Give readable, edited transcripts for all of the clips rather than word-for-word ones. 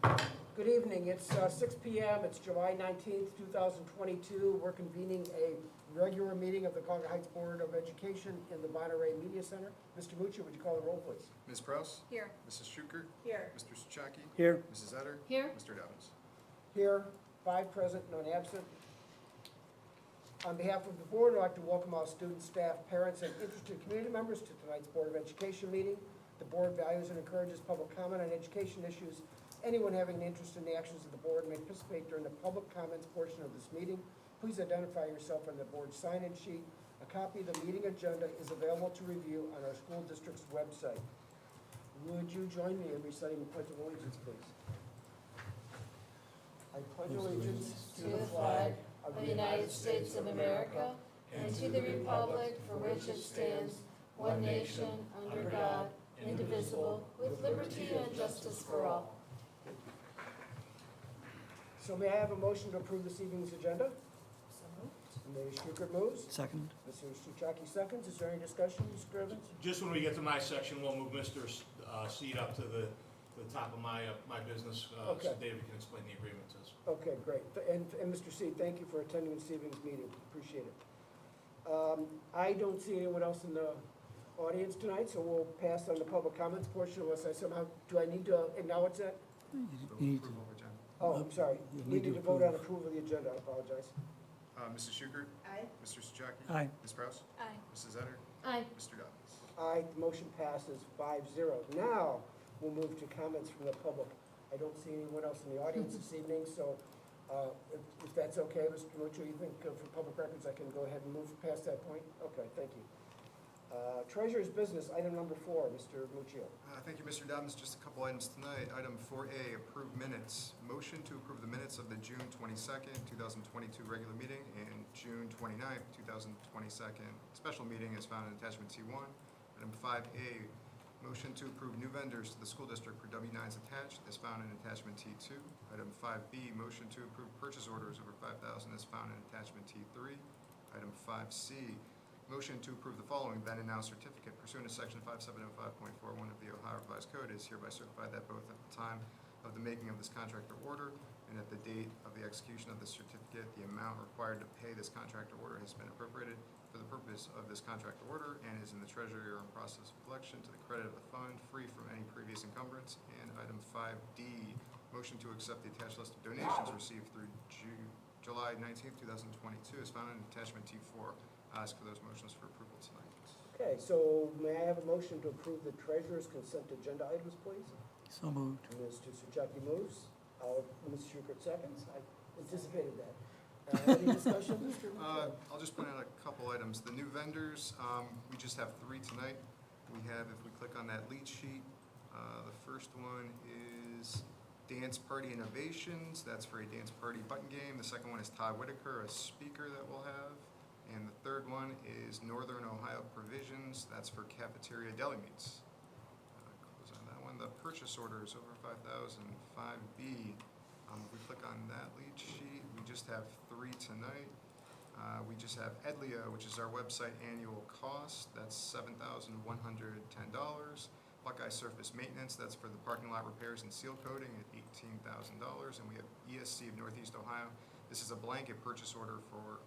Good evening, it's 6 PM, it's July 19th, 2022. We're convening a regular meeting of the Concord Heights Board of Education in the Monterey Media Center. Mr. Mucci, would you call the roll, please? Ms. Prowse? Here. Mrs. Schukert? Here. Mr. Souchaki? Here. Mrs. Etter? Here. Mr. Dobbins? Here, 5 present, none absent. On behalf of the board, I'd like to welcome all students, staff, parents, and interested community members to tonight's Board of Education meeting. The board values and encourages public comment on education issues. Anyone having an interest in the actions of the board may participate during the public comments portion of this meeting. Please identify yourself on the board sign-in sheet. A copy of the meeting agenda is available to review on our school district's website. Would you join me in reciting the Pledge of Allegiance, please? I pledge allegiance To the flag of the United States of America and to the republic for which it stands, one nation, under God, indivisible, with liberty and justice for all. So may I have a motion to approve this evening's agenda? So moved. Ms. Schukert moves. Second. Mr. Souchaki seconds. Is there any discussion, Mr. Evans? Just when we get to my section, we'll move Mr. Seed up to the top of my business, Okay. so David can explain the agreement to us. Okay, great. And Mr. C, thank you for attending this evening's meeting. Appreciate it. I don't see anyone else in the audience tonight, so we'll pass on the public comments portion unless I somehow, do I need to acknowledge that? You need to, Approval of agenda. Oh, I'm sorry. You need Needed to to vote on approve. approval of the agenda. I apologize. Mrs. Schukert? Aye. Mr. Souchaki? Aye. Ms. Prowse? Aye. Mrs. Etter? Aye. Mr. Dobbins? Aye, the motion passes 5-0. Now, we'll move to comments from the public. I don't see anyone else in the audience this evening, so if that's okay, Mr. Muccio, you think for public records I can go ahead and move past that point? Okay, thank you. Treasurer's business, item number 4, Mr. Muccio. Thank you, Mr. Dobbins. Just a couple items tonight. Item 4A, approve minutes. Motion to approve the minutes of the June 22nd, 2022 regular meeting and June 29th, 2022 special meeting is found in attachment T1. Item 5A, motion to approve new vendors to the school district for W-9s attached is found in attachment T2. Item 5B, motion to approve purchase orders over $5,000 is found in attachment T3. Item 5C, motion to approve the following then and now certificate pursuant to section 5705.41 of the Ohio Revised Code is hereby certified that both at the time of the making of this contractor order and at the date of the execution of the certificate, the amount required to pay this contractor order has been appropriated for the purpose of this contractor order and is in the treasury or in process of collection to the credit of the fund, free from any previous encumbrance. And item 5D, motion to accept the attached list of donations received through July 19th, 2022 is found in attachment T4. I ask for those motions for approval tonight. Okay, so may I have a motion to approve the treasurer's consent agenda items, please? so moved. Mr. Souchaki moves. Ms. Schukert seconds. I anticipated that. Any discussion, Mr. Muccio? I'll just point out a couple items. The new vendors, we just have 3 tonight. We have, if we click on that lead sheet, the first one is Dance Party Innovations. That's for a dance party button game. The second one is Todd Whitaker, a speaker that we'll have. And the third one is Northern Ohio Provisions. That's for cafeteria deli meats. Close on that one. The purchase orders over 5,000. 5B. If we click on that lead sheet, we just have 3 tonight. We just have Edlio, which is our website annual cost. That's $7,110. Buckeye Surface Maintenance, that's for the parking lot repairs and seal coating at $18,000. And we have ESC of Northeast Ohio. This is a blanket purchase order for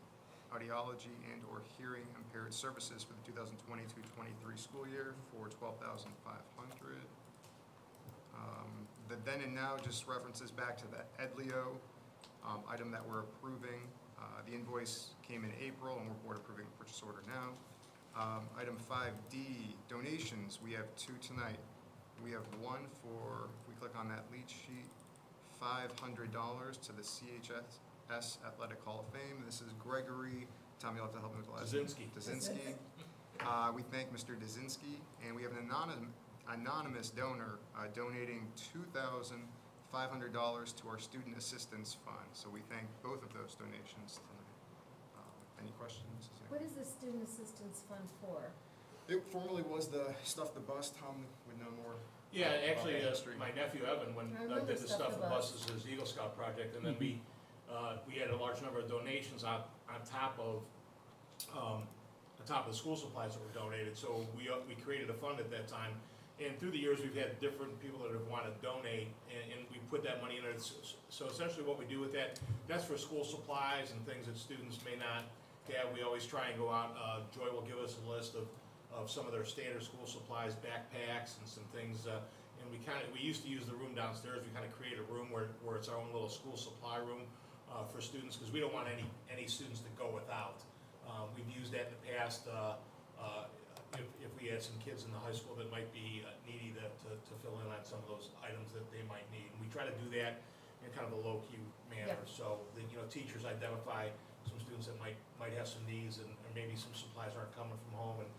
audiology and or hearing impaired services for the 2022-23 school year for $12,500. The then and now just references back to the Edlio item that we're approving. The invoice came in April and we're board approving the purchase order now. Item 5D, donations, we have 2 tonight. We have one for, if we click on that lead sheet, $500 to the CHS Athletic Hall of Fame. This is Gregory, Tom, you'll have to help me with the last name. Dazinski. We thank Mr. Dazinski, and we have an anonymous donor donating $2,500 to our Student Assistance Fund. So we thank both of those donations tonight. Any questions? What is the Student Assistance Fund for? It formerly was the Stuff the Bus. Tom would know more. Yeah, actually, about that history. my nephew Evan, when I remember did the Stuff Stuff the the Bus. Buses, his Eagle Scout project, and then we had a large number of donations on top of the school supplies that were donated. So we created a fund at that time, And through the years, we've had different people that have wanted to donate, and we put that money in it. So essentially what we do with that, that's for school supplies and things that students may not have. We always try and go out, Joy will give us a list of some of their standard school supplies, backpacks and some things. And we used to use the room downstairs. We kind of create a room where it's our own little school supply room for students, because we don't want any students to go without. We've used that in the past, if we had some kids in the high school that might be needy to fill in on some of those items that they might need. And we try to do that in kind of a low-key manner, Yeah. so that, teachers identify some students that might have some needs, and maybe some supplies aren't coming from home, and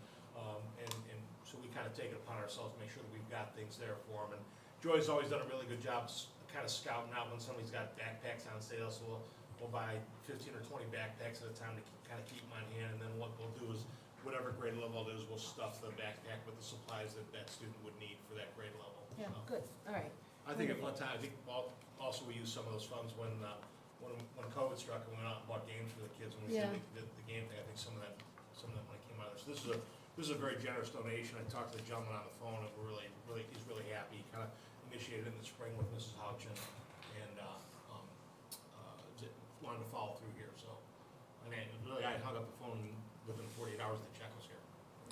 so we kind of take it upon ourselves to make sure that we've got things there for them. And Joy's always done a really good job kind of scouting out when somebody's got backpacks on sale, so we'll buy 15 or 20 backpacks at a time to kind of keep them on hand, and then what we'll do is, whatever grade level it is, we'll stuff the backpack with the supplies that student would need for that grade level. Yeah, So, good, all right. I think at one time, also we used some of those funds when COVID struck, and we went out and bought games for the kids, when we Yeah. did the game thing, I think some of that money came out of this. So this is a very generous donation. I talked to the gentleman on the phone, and he's really happy. He kind of initiated in the spring with Mrs. Houchin, and wanted to follow through here, so. I mean, really, I hung up the phone, and within 48 hours, the check was here.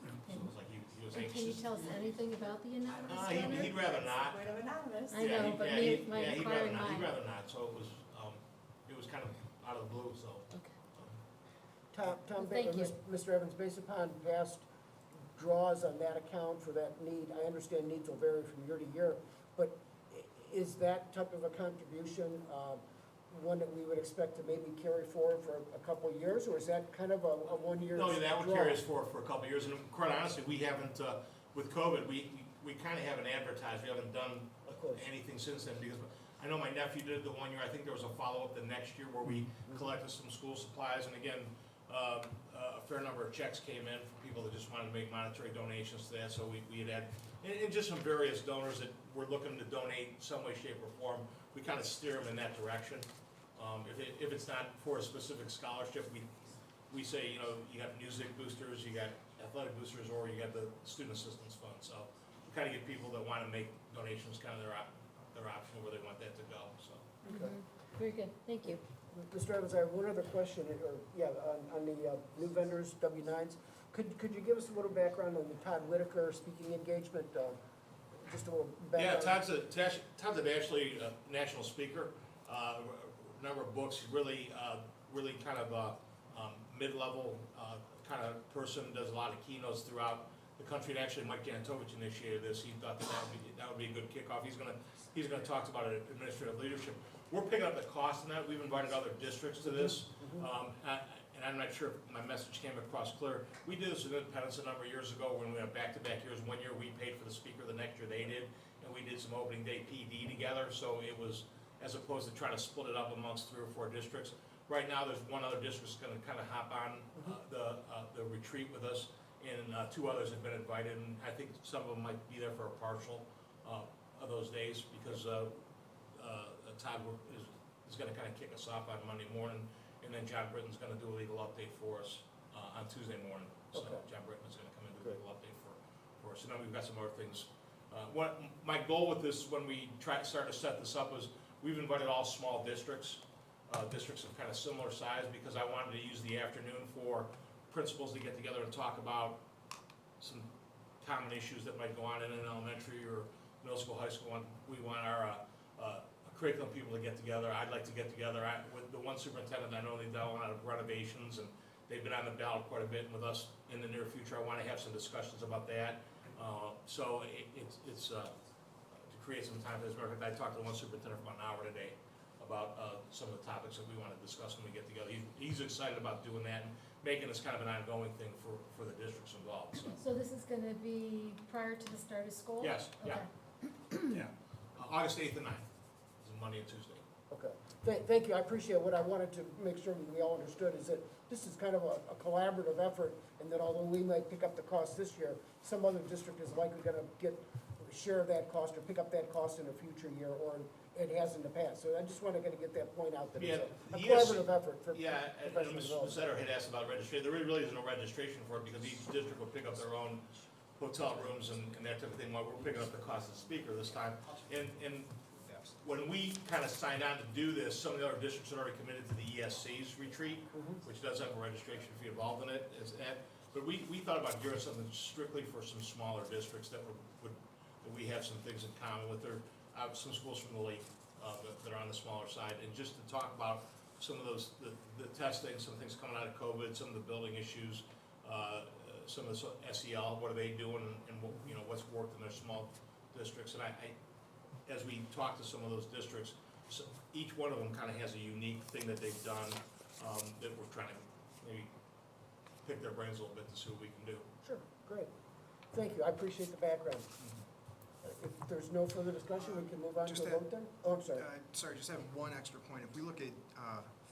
So it was like he was And anxious. can you tell us anything about the anonymous donor? He'd rather not. Sort of anonymous. I know, but me with my he'd inquiring rather not. He'd mind. rather not, so it was kind of out of the blue, so. Okay. Tom, Thank you. Mr. Evans, based upon past draws on that account for that need, I understand needs will vary from year to year, but is that type of a contribution one that we would expect to maybe carry forward for a couple of years, or is that kind of a one-year draw? No, that would carry us for a couple of years, and quite honestly, we haven't, with COVID, we kind of haven't advertised, we haven't done Of course. anything since then, because I know my nephew did the 1 year, I think there was a follow-up the next year where we collected some school supplies, and again, a fair number of checks came in from people that just wanted to make monetary donations to that, so we had, and just some various donors that were looking to donate some way, shape, or form, we kind of steer them in that direction. If it's not for a specific scholarship, we say, you got music boosters, you got athletic boosters, or you got the student assistance fund, so we kind of get people that want to make donations kind of their option of where they want that to go, so. Okay. Very good, thank you. Mr. Evans, I have one other question, on the new vendors, W-9s. Could you give us a little background on the Todd Whitaker speaking engagement? Just a little Yeah, background. Todd's actually a national speaker, number of books, really kind of a mid-level kind of person, does a lot of keynotes throughout the country, and actually Mike Jantovich initiated this. He thought that would be a good kickoff. He's gonna talk about administrative leadership. We're picking up the cost in that. We've invited other districts to this. And I'm not sure if my message came across clear. We did this in Independence a number of years ago when we went back-to-back years. 1 year we paid for the speaker, the next year they did, and we did some opening day PD together, so it was, as opposed to trying to split it up amongst 3 or 4 districts. Right now, there's one other district that's gonna kind of hop on the retreat with us, and 2 others have been invited, and I think some of them might be there for a partial of those days, because Todd is gonna kind of kick us off on Monday morning, and then John Britton's gonna do a legal update for us on Tuesday morning. So Okay. John Britton's gonna come in and do a Good. legal update for us. And then we've got some other things. My goal with this, when we start to set this up, was we've invited all small districts, districts of kind of similar size, because I wanted to use the afternoon for principals to get together and talk about some common issues that might go on in an elementary or middle school, high school. We want our curriculum people to get together. I'd like to get together with the one superintendent. I know they've done a lot of renovations, and they've been on the ballot quite a bit with us in the near future. I want to have some discussions about that. So it's to create some time. As a matter of fact, I talked to one superintendent for about an hour today about some of the topics that we want to discuss when we get together. He's excited about doing that and making this kind of an ongoing thing for the districts involved, so. So this is gonna be prior to the start of school? Yes, yeah. Okay. Yeah, August 8th and 9th, is Monday and Tuesday. Okay, thank you, I appreciate what I wanted to make sure we all understood is that this is kind of a collaborative effort, and that although we might pick up the cost this year, some other district is likely gonna share that cost or pick up that cost in a future year, or it has in the past. So I just wanted to get that point out, that it's a collaborative effort for Yeah, and professional Ms. development. Setter had asked about registration. There really isn't no registration for it, because each district will pick up their own hotel rooms and that type of thing, while we're picking up the cost of the speaker this time. And when we kind of signed on to do this, some of the other districts had already committed to the ESC's retreat, which does have a registration fee involved in it, but we thought about doing something strictly for some smaller districts that that we have some things in common with. There are some schools from the lake that are on the smaller side, and just to talk about some of those, the testing, some things coming out of COVID, some of the building issues, some of the SEL, what are they doing, and what, you know, what's worked in their small districts. And I as we talk to some of those districts, each one of them kind of has a unique thing that they've done, that we're trying to maybe pick their brains a little bit to see what we can do. Sure, great. Thank you, I appreciate the background. If there's no further discussion, we can move on to Just a vote then? Oh, I'm sorry. Sorry, just have one extra point. If we look at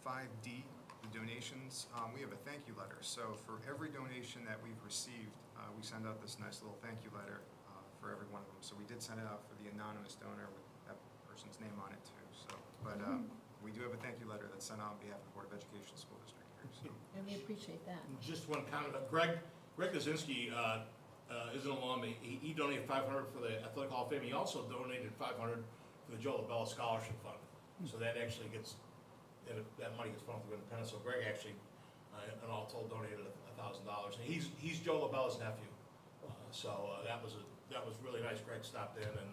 5D, the donations, we have a thank you letter. So for every donation that we've received, we send out this nice little thank you letter for every one of them. So we did send it out for the anonymous donor with that person's name on it too. So, but we do have a thank you letter that's sent out on behalf of the Board of Education School District here. So. And we appreciate that. Just one comment, Greg Kaczynski is an alum. He donated $500 for the Athletic Hall of Fame. He also donated $500 for the Joe LaBella Scholarship Fund. So that actually gets, that money gets funneled through Independence. So Greg actually, and all told, donated $1,000. And he's Joe LaBella's nephew. That was really nice. Greg stopped in and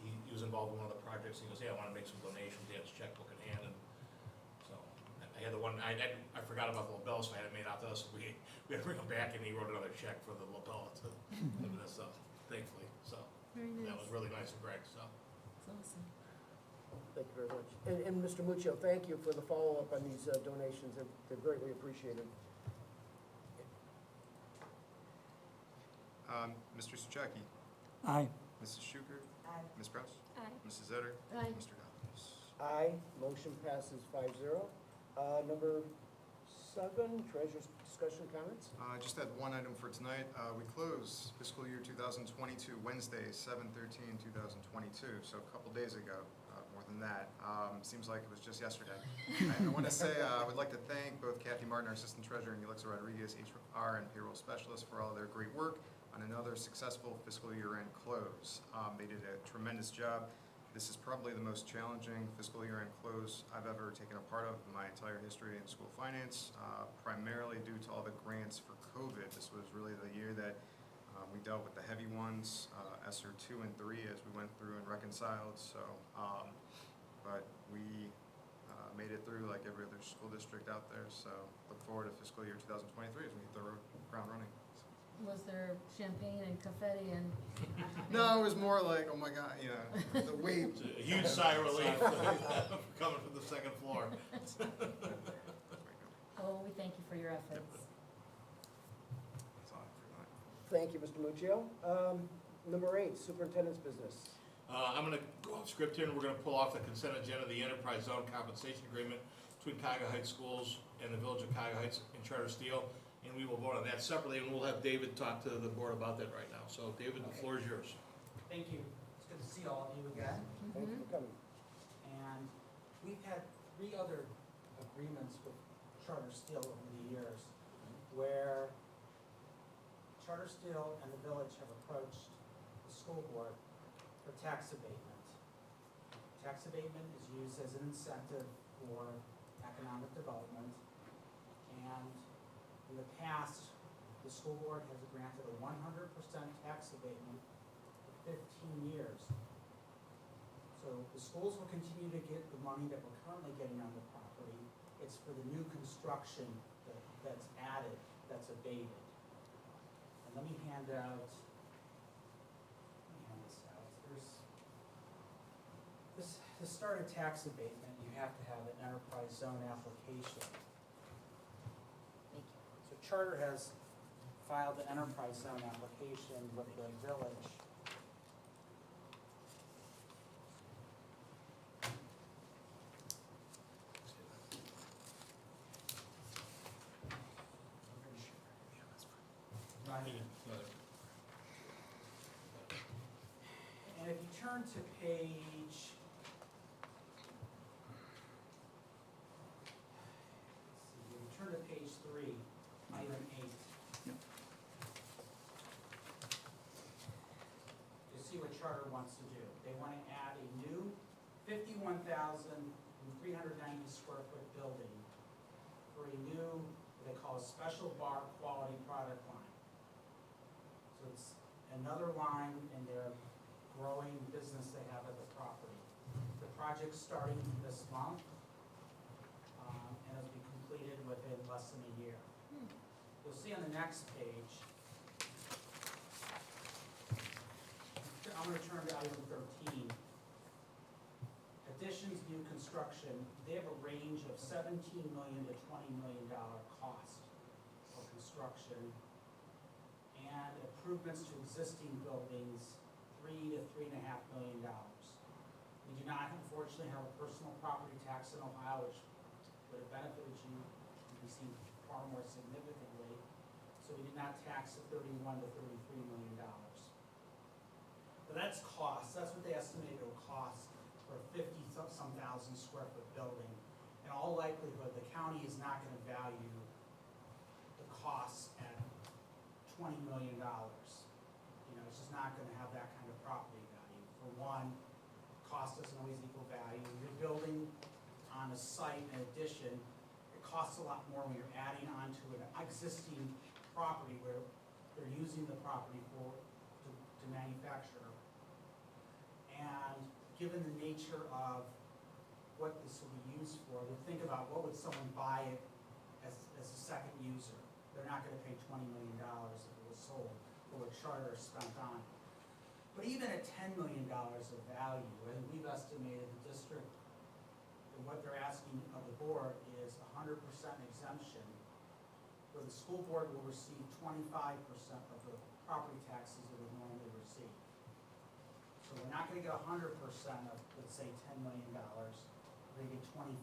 he was involved in one of the projects. He goes, "Hey, I want to make some donations." He had his checkbook in hand, and so I had the one. I forgot about the LaBella, so I had it made out to us. We had to bring him back, and he wrote another check for the LaBella to this, thankfully. So Very nice. that was really nice of Greg. So. That's awesome. Thank you very much. And Mr. Muccio, thank you for the follow-up on these donations, they're greatly appreciated. Mr. Suchaki, Aye. Mrs. Schuker, Aye. Ms. Prowse, Aye. Mrs. Etter, Aye. Mr. Coppins. Aye, motion passes 5-0. Number 7, treasurer's discussion comments. Just had one item for tonight. We close fiscal year 2022, Wednesday, 7/13/2022, so a couple days ago, more than that. Seems like it was just yesterday. I want to say I would like to thank both Kathy Martin, our assistant treasurer, and Alexa Rodriguez, HR and payroll specialist, for all of their great work on another successful fiscal year-end close. They did a tremendous job. This is probably the most challenging fiscal year-end close I've ever taken a part of in my entire history in school finance, primarily due to all the grants for COVID. This was really the year that we dealt with the heavy ones, ESSER 2 and 3, as we went through and reconciled. So, but we made it through like every other school district out there. So look forward to fiscal year 2023 as we hit the ground running. Was there champagne and confetti and? No, it was more like, oh my God, you know, the weight. It's a huge sigh of relief coming from the second floor. Oh, we thank you for your efforts. That's all I have for tonight. Thank you, Mr. Muccio. Number 8, superintendent's business. I'm going to go off script here, and we're going to pull off the consent agenda, the enterprise zone compensation agreement between Cuyahoga Heights Schools and the Village of Cuyahoga Heights and Charter Steel, and we will vote on that separately, and we'll have David talk to the board about that right now. So, David, the floor is yours. Thank you. It's good to see all of you again. Thank you for coming. And we've had 3 other agreements with Charter Steel over the years where Charter Steel and the village have approached the school board for tax abatement. Tax abatement is used as an incentive for economic development. And in the past, the school board has granted a 100% tax abatement for 15 years. So the schools will continue to get the money that we're currently getting on the property. It's for the new construction that's added, that's abated. And let me hand this out. To start a tax abatement, you have to have an enterprise zone application. Thank you. So Charter has filed an enterprise zone application with the village. And if you turn to page, if you turn to page 3, item 8. charter wants to do. They want to add a new 51,390 square foot building for a new, what they call a special bar quality product line. So it's another line in their growing business they have at the property. The project's starting this month, and it'll be completed within less than a year. You'll see on the next page, I'm gonna turn to item 13. Additions, new construction, they have a range of $17 million to $20 million cost for construction. And improvements to existing buildings, $3 to $3.5 million. We do not unfortunately have a personal property tax in Ohio, which would have benefited you, we see far more significantly. So we did not tax at $31 to $33 million. But that's cost, that's what they estimate it will cost for a 50-some thousand square foot building. In all likelihood, the county is not gonna value the costs at $20 million. You know, it's just not gonna have that kind of property value. For one, cost doesn't always equal value. You're building on a site in addition, it costs a lot more when you're adding onto an existing property where they're using the property to manufacture. And given the nature of what this will be used for, they think about what would someone buy it as a second user. They're not gonna pay $20 million if it was sold for what Charter spent on it. But even at $10 million of value, and we've estimated the district, and what they're asking of the board is 100% exemption, where the school board will receive 25% of the property taxes it would normally receive. So we're not gonna get 100% of, let's say, $10 million, we're gonna get 25%,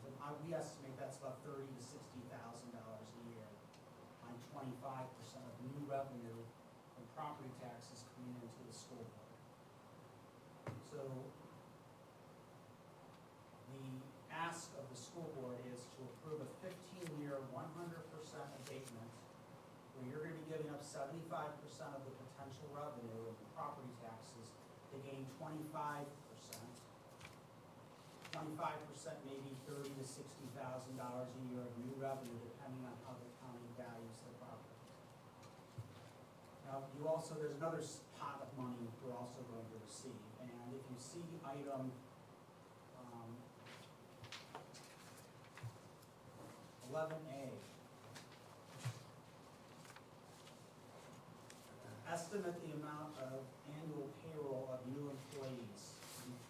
and we estimate that's about $30,000 to $60,000 a year on 25% of new revenue from property taxes coming into the school board. So the ask of the school board is to approve a 15-year, 100% abatement, where you're gonna be giving up 75% of the potential revenue of the property taxes to gain 25%. 25% maybe $30,000 to $60,000 a year of new revenue, depending on how the county values the property. Now, you also, there's another pot of money we're also going to receive, and if you see item 11A, estimate the amount of annual payroll of new employees,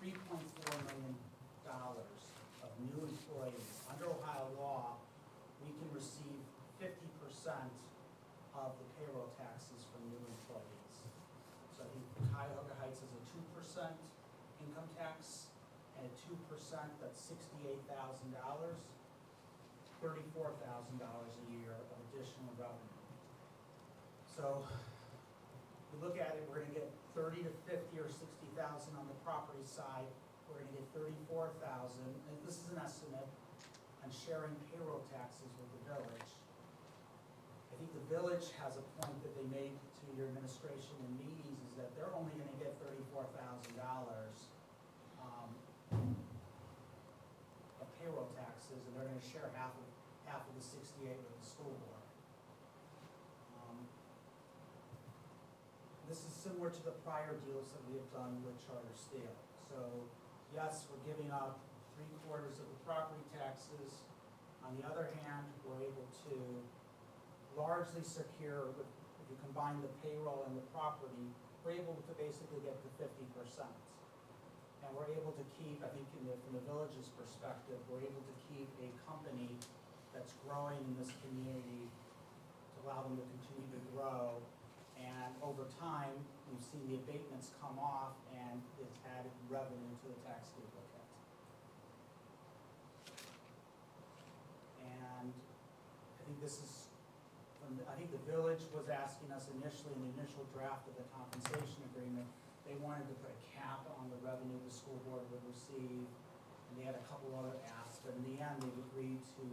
$3.4 million of new employees. Under Ohio law, we can receive 50% of the payroll taxes from new employees. So I think Cuyahoga Heights has a 2% income tax, and at 2%, that's $68,000, $34,000 a year of additional revenue. So we look at it, we're gonna get 30 to 50 or 60,000 on the property side. We're gonna get 34,000, and this is an estimate on sharing payroll taxes with the village. I think the village has a point that they made to your administration in meetings, is that they're only gonna get $34,000 of payroll taxes, and they're gonna share half of the 68 with the school board. This is similar to the prior deals that we have done with Charter Steel. So yes, we're giving up 3/4 of the property taxes. On the other hand, we're able to largely secure, if you combine the payroll and the property, we're able to basically get to 50%. And we're able to keep, I think from the village's perspective, we're able to keep a company that's growing in this community to allow them to continue to grow. And over time, we've seen the abatements come off, and it's added revenue to the tax duplicate. And I think this is, I think the village was asking us initially, in the initial draft of the compensation agreement, they wanted to put a cap on the revenue the school board would receive, and they had a couple other asks, but in the end, they've agreed to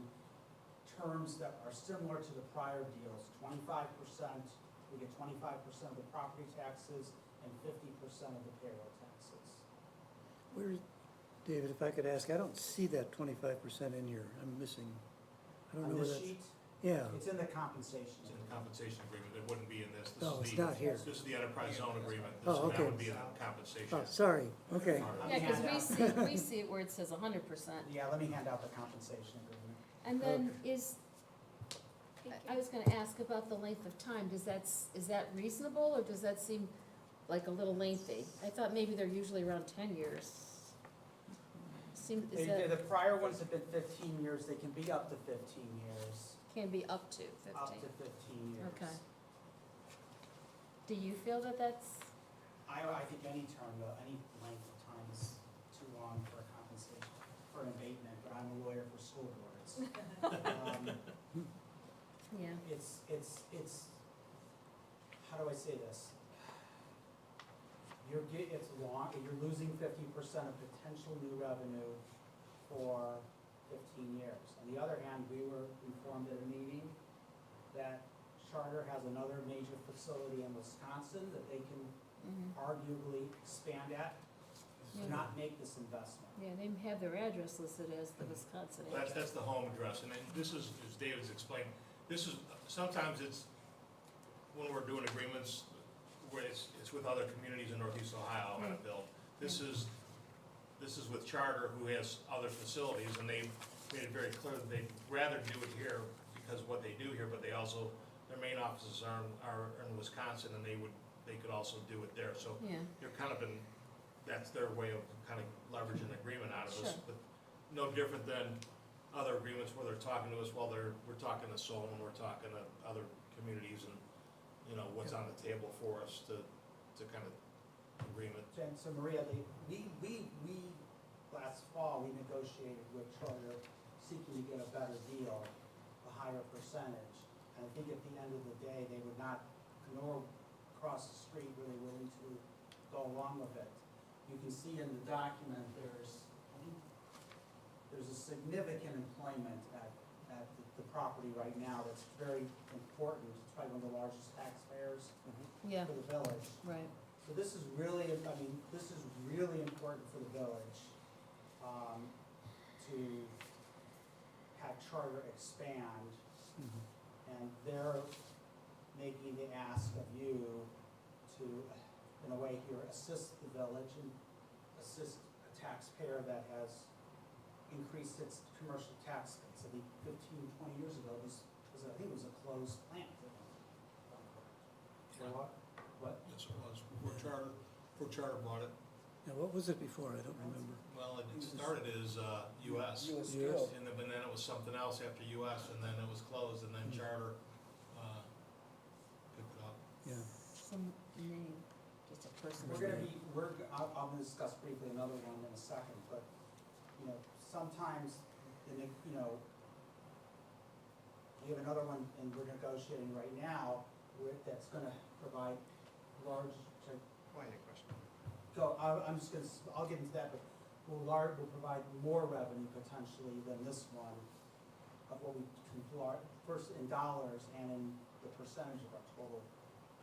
terms that are similar to the prior deals. 25%, we get 25% of the property taxes, and 50% of the payroll taxes. Where, David, if I could ask, I don't see that 25% in here. I'm missing. I don't know On where this that's. sheet, Yeah. it's in the compensation. It's in the compensation agreement, it wouldn't be in this. This No, is it's the- not here. This is the enterprise zone agreement. Oh, That okay. would be in the compensation. Oh, sorry. Okay. Yeah, because we see it where it says 100%. Yeah, let me hand out the compensation agreement. And then I was gonna ask about the length of time, is that reasonable, or does that seem like a little lengthy? I thought maybe they're usually around 10 years. Is that, The prior ones have been 15 years, they can be up to 15 years, can be up to 15? up to 15 years. Okay. Do you feel that that's, I think any term, though, any length of time is too long for a compensation, for an abatement, but I'm a lawyer for school boards. yeah, It's, how do I say this? It's long, you're losing 50% of potential new revenue for 15 years. On the other hand, we were informed at a meeting that Charter has another major facility in Wisconsin that they can mhm. arguably expand at, to Yeah. not make this investment. Yeah, they have their address listed as the Wisconsin address. That's the home address, and then this is, as David's explained, this is, sometimes it's, when we're doing agreements, where it's with other communities in Northeast Ohio on a bill. This is with Charter, who has other facilities, and they've made it very clear that they'd rather do it here because of what they do here, but they also, their main offices are in Wisconsin, and they could also do it there, so Yeah, they're kind of that's their way of kind of leveraging an agreement out of us. Sure. But no different than other agreements where they're talking to us while we're talking to Solon, we're talking to other communities, and, you know, what's on the table for us to kind of agreement. And so Maria, we, last fall, we negotiated with Charter seeking to get a better deal, a higher percentage. And I think at the end of the day, they would not, nor across the street, really willing to go along with it. You can see in the document, there's a significant employment at the property right now that's very important. It's probably one of the largest taxpayers yeah, for the village. right. So this is really, this is really important for the village, to have Charter expand. Mhm. And they're making the ask of you to, in a way here, assist the village and assist a taxpayer that has increased its commercial tax base. I think 15, 20 years ago, I think it was a closed plant. What? Yes, it was, before Charter bought it. Now, what was it before? I don't remember. Well, it started as US, US Steel. and then it was something else after US, and then it was closed, and then Charter picked it up. Yeah. Some name, just a person. I'm gonna discuss briefly another one in a second, but, you know, sometimes, we have another one, and we're negotiating right now, that's gonna provide large, Why, any question? I'll get into that, but will provide more revenue potentially than this one of what we can, first in dollars and in the percentage of our total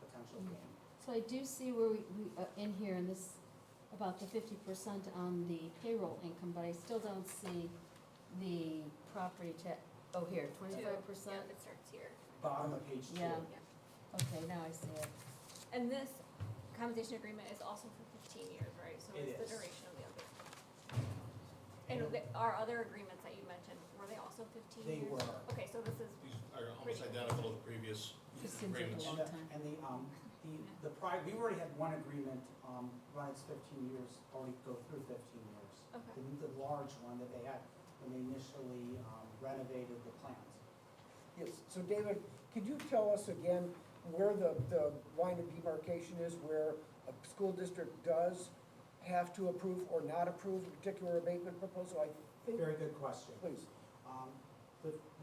potential gain. So I do see where we, in here, in this, about the 50% on the payroll income, but I still don't see the property tax, oh, here, 25%? Yeah, it starts here. Bottom of page 2. Yeah. Okay, now I see it. And this compensation agreement is also for 15 years, right? So It it's the is. duration of the other. And our other agreements that you mentioned, were they also 15 They years? were. Okay, so this is, These are almost identical to the previous Just seems like a agreements. long time. And we already had one agreement, run its 15 years, already go through 15 years. okay. The large one that they had when they initially renovated the plant. Yes, so David, could you tell us again where the line of demarcation is, where a school district does have to approve or not approve a particular abatement proposal? I think, Very good question. please.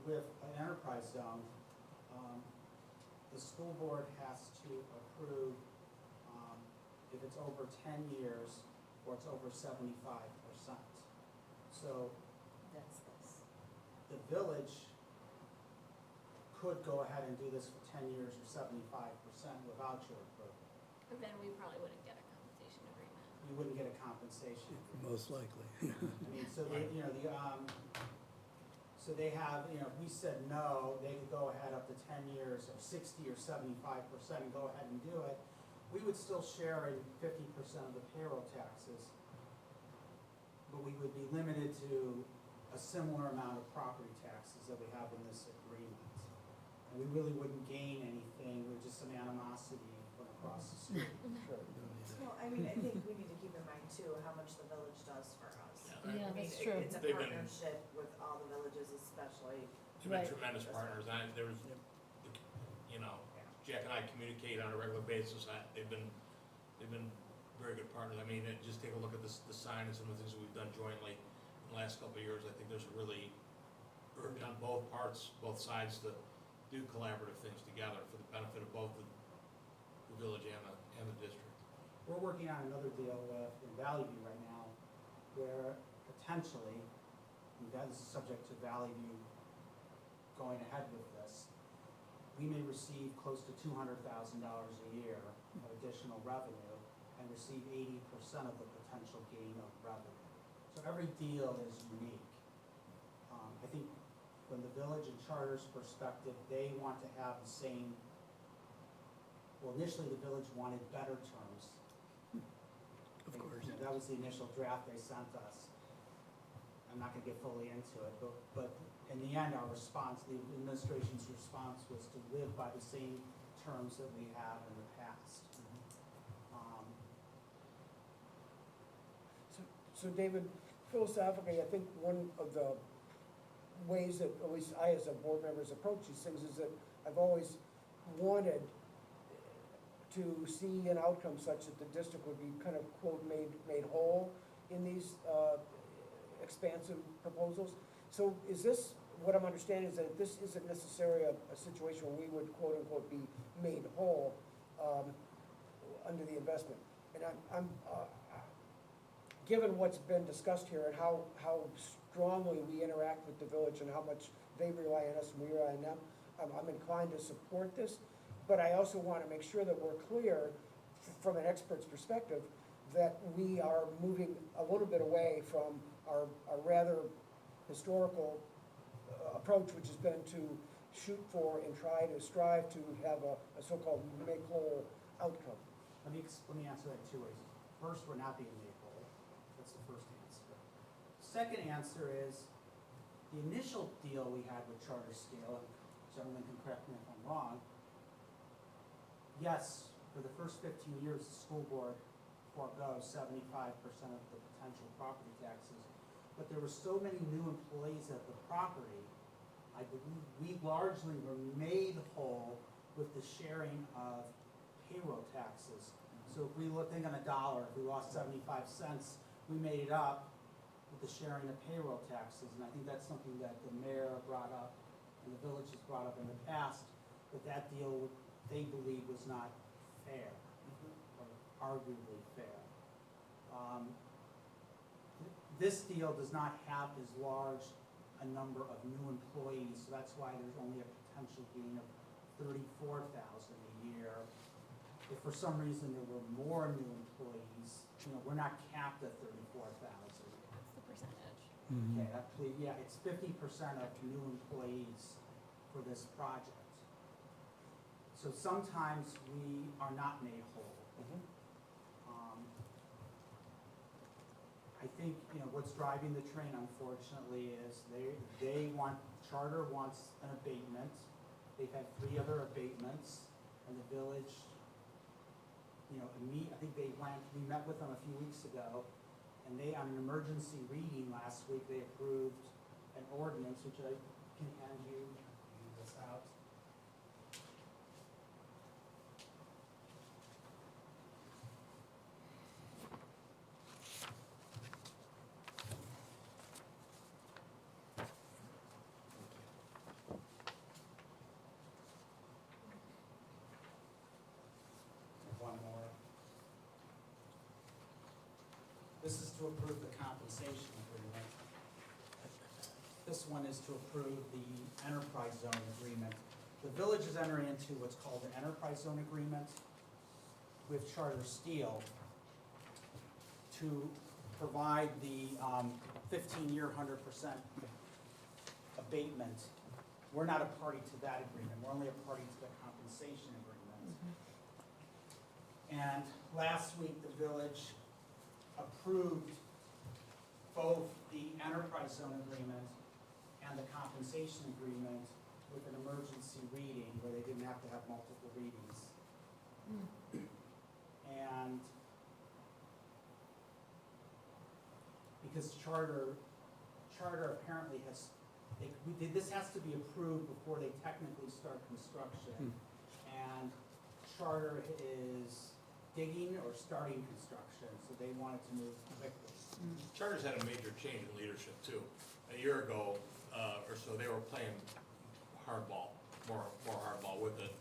With an enterprise zone, the school board has to approve if it's over 10 years or it's over 75%. So That's this. the village could go ahead and do this for 10 years or 75% without your approval. But then we probably wouldn't get a compensation agreement. You wouldn't get a compensation. Most likely. I mean, so they, you know, so they have, you know, if we said no, they could go ahead up to 10 years of 60 or 75% and go ahead and do it. We would still share in 50% of the payroll taxes, but we would be limited to a similar amount of property taxes that we have in this agreement. And we really wouldn't gain anything with just some animosity from across the street. Sure. Well, I mean, I think we need to keep in mind too, how much the village does for us. Yeah, I mean, that's true. It's a They've been- partnership with all the villages, especially. They've been Right. tremendous partners, and there's, you know, Jack and I communicate on a regular basis, they've been very good partners. I mean, just take a look at this, the sign and some of the things that we've done jointly in the last couple of years. I think there's a really, urged on both parts, both sides to do collaborative things together for the benefit of both the village and the district. We're working on another deal in Valley View right now, where potentially, and that is subject to Valley View going ahead with this, we may receive close to $200,000 a year of additional revenue and receive 80% of the potential gain of revenue. So every deal is unique. I think from the village and charter's perspective, they want to have the same, well, initially the village wanted better terms. Of course. You know, that was the initial draft they sent us. I'm not gonna get fully into it, but in the end, our response, the administration's response was to live by the same terms that we have in the past. So David, philosophically, I think one of the ways that, at least I as a board member approach these things is that I've always wanted to see an outcome such that the district would be kind of quote, made whole in these expansive proposals. So is this, what I'm understanding is that this isn't necessarily a situation where we would quote unquote be made whole under the investment. And I'm given what's been discussed here and how strongly we interact with the village and how much they rely on us and we rely on them, I'm inclined to support this. But I also want to make sure that we're clear from an expert's perspective that we are moving a little bit away from our rather historical approach, which has been to shoot for and try to strive to have a so-called make whole outcome. Let me answer that two ways. First, we're not being made whole. That's the first answer. Second answer is, the initial deal we had with Charter Scale, and gentlemen can correct me if I'm wrong, yes, for the first 15 years, the school board foregoes 75% of the potential property taxes. But there were so many new employees at the property, I believe we largely were made whole with the sharing of payroll taxes. So if we think on $1, if we lost 75 cents, we made it up with the sharing of payroll taxes. And I think that's something that the mayor brought up and the village has brought up in the past, that deal they believe was not fair, or arguably fair. This deal does not have as large a number of new employees, so that's why there's only a potential gain of $34,000 a year. If for some reason there were more new employees, we're not capped at 34,000. What's the percentage? Okay, yeah, it's 50% of new employees for this project. So sometimes we are not made whole. I think, what's driving the train, unfortunately, is Charter wants an abatement. They've had 3 other abatements, and the village, I think we met with them a few weeks ago, and they, on an emergency reading last week, they approved an ordinance, which I can hand you this out. One more. This is to approve the compensation agreement. This one is to approve the enterprise zone agreement. The village is entering into what's called an enterprise zone agreement. with Charter Steel to provide the 15-year, 100% abatement. We're not a party to that agreement. We're only a party to the compensation agreement. And last week, the village approved both the enterprise zone agreement and the compensation agreement with an emergency reading where they didn't have to have multiple readings. And because Charter apparently has, this has to be approved before they technically start construction. And Charter is digging or starting construction, so they wanted to move quickly. Charter's had a major change in leadership too. A year ago, or so, they were playing hardball, more hardball with it.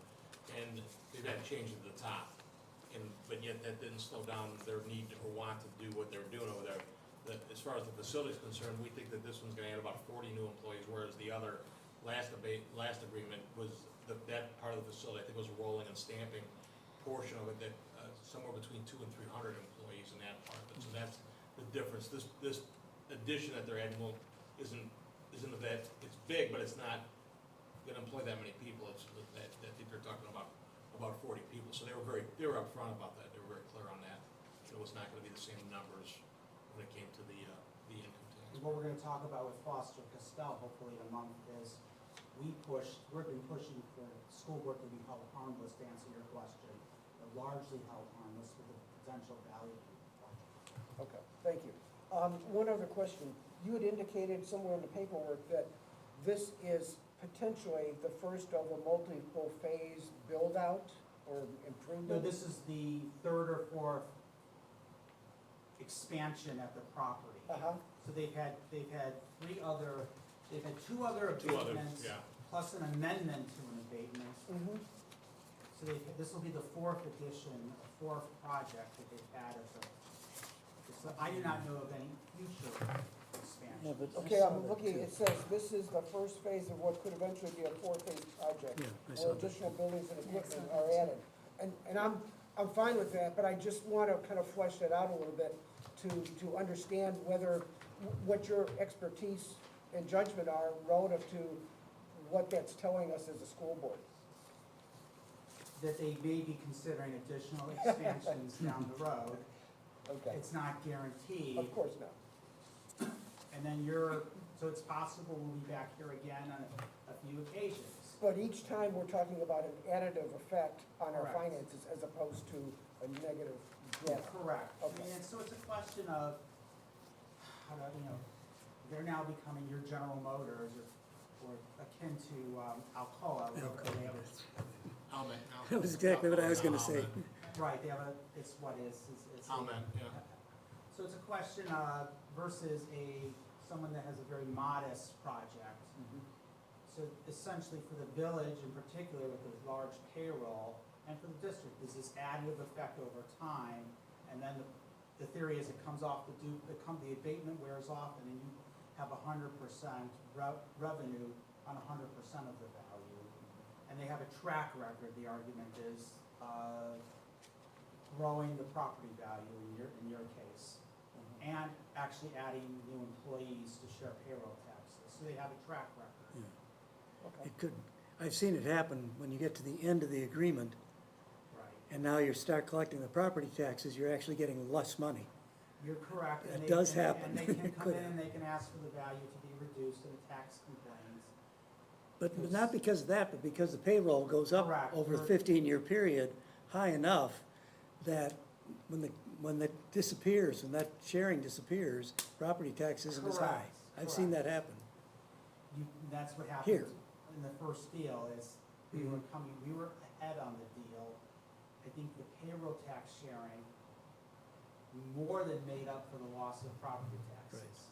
And they've had change at the top. But yet that didn't slow down their need or want to do what they're doing over there. As far as the facility is concerned, we think that this one's gonna add about 40 new employees, whereas the other last agreement was that part of the facility, I think was a rolling and stamping portion of it, that somewhere between 200 and 300 employees in that part of it. So that's the difference. This addition that they're adding isn't that, it's big, but it's not gonna employ that many people. It's that I think they're talking about 40 people. So they were upfront about that. They were very clear on that. It was not gonna be the same numbers when it came to the income tax. And what we're gonna talk about with Foster Castell, hopefully in a month, is we've been pushing for school board to be held harmless, to answer your question, but largely held harmless with the potential value. Okay, thank you. One other question. You had indicated somewhere in the paperwork that this is potentially the first of a multiple phase build-out or No, improvement? this is the third or fourth expansion at the property. Uh-huh, So they've had two other Two other, abatements, yeah. plus an amendment to an abatement. mm-hmm, So this will be the fourth edition, a fourth project that they've had as a, so I do not know of any future expansion. Yeah, but I okay, saw I'm that looking, too. it says this is the first phase of what could eventually be a four-phase project. Yeah, I saw Where that. additional buildings and Yeah, I equipment saw are that added. And I'm fine with that, but I just want to kind of flesh that out a little bit to understand what your expertise and judgment are relative to what that's telling us as a school board. That they may be considering additional expansions down the road. Okay, It's not guaranteed. of course not. And then so it's possible we'll be back here again on a few occasions. But each time we're talking about an additive effect on our Correct. finances as opposed to a negative drag. Correct. Okay. And so it's a question of, they're now becoming your General Motors or akin to Alcoa. where they have a- That was exactly what I was gonna say. Right, they have it's a- Alman, yeah. So it's a question of versus someone that has a very modest project. So essentially for the village in particular with a large payroll, and for the district, is this additive effect over time? And then the theory is it comes off the abatement wears off, and then you have 100% revenue on 100% of the value. And they have a track record, the argument is, of growing the property value in your case, and actually adding new employees to share payroll taxes. So they have a track record. Okay. It could, I've seen it happen when you get to the end of the agreement, Right. and now you start collecting the property taxes, you're actually getting less money. You're correct. and It they does can- happen. And they can It come could in and they can ask for the value to be reduced and the tax complains. But not because of that, but because the payroll goes up Correct. over a 15-year period high enough that when that disappears, when that sharing disappears, property tax isn't as high. Correct, I've seen correct. that happen. That's what happened Here. in the first deal is we were ahead on the deal. I think the payroll tax sharing more than made up for the loss of property taxes.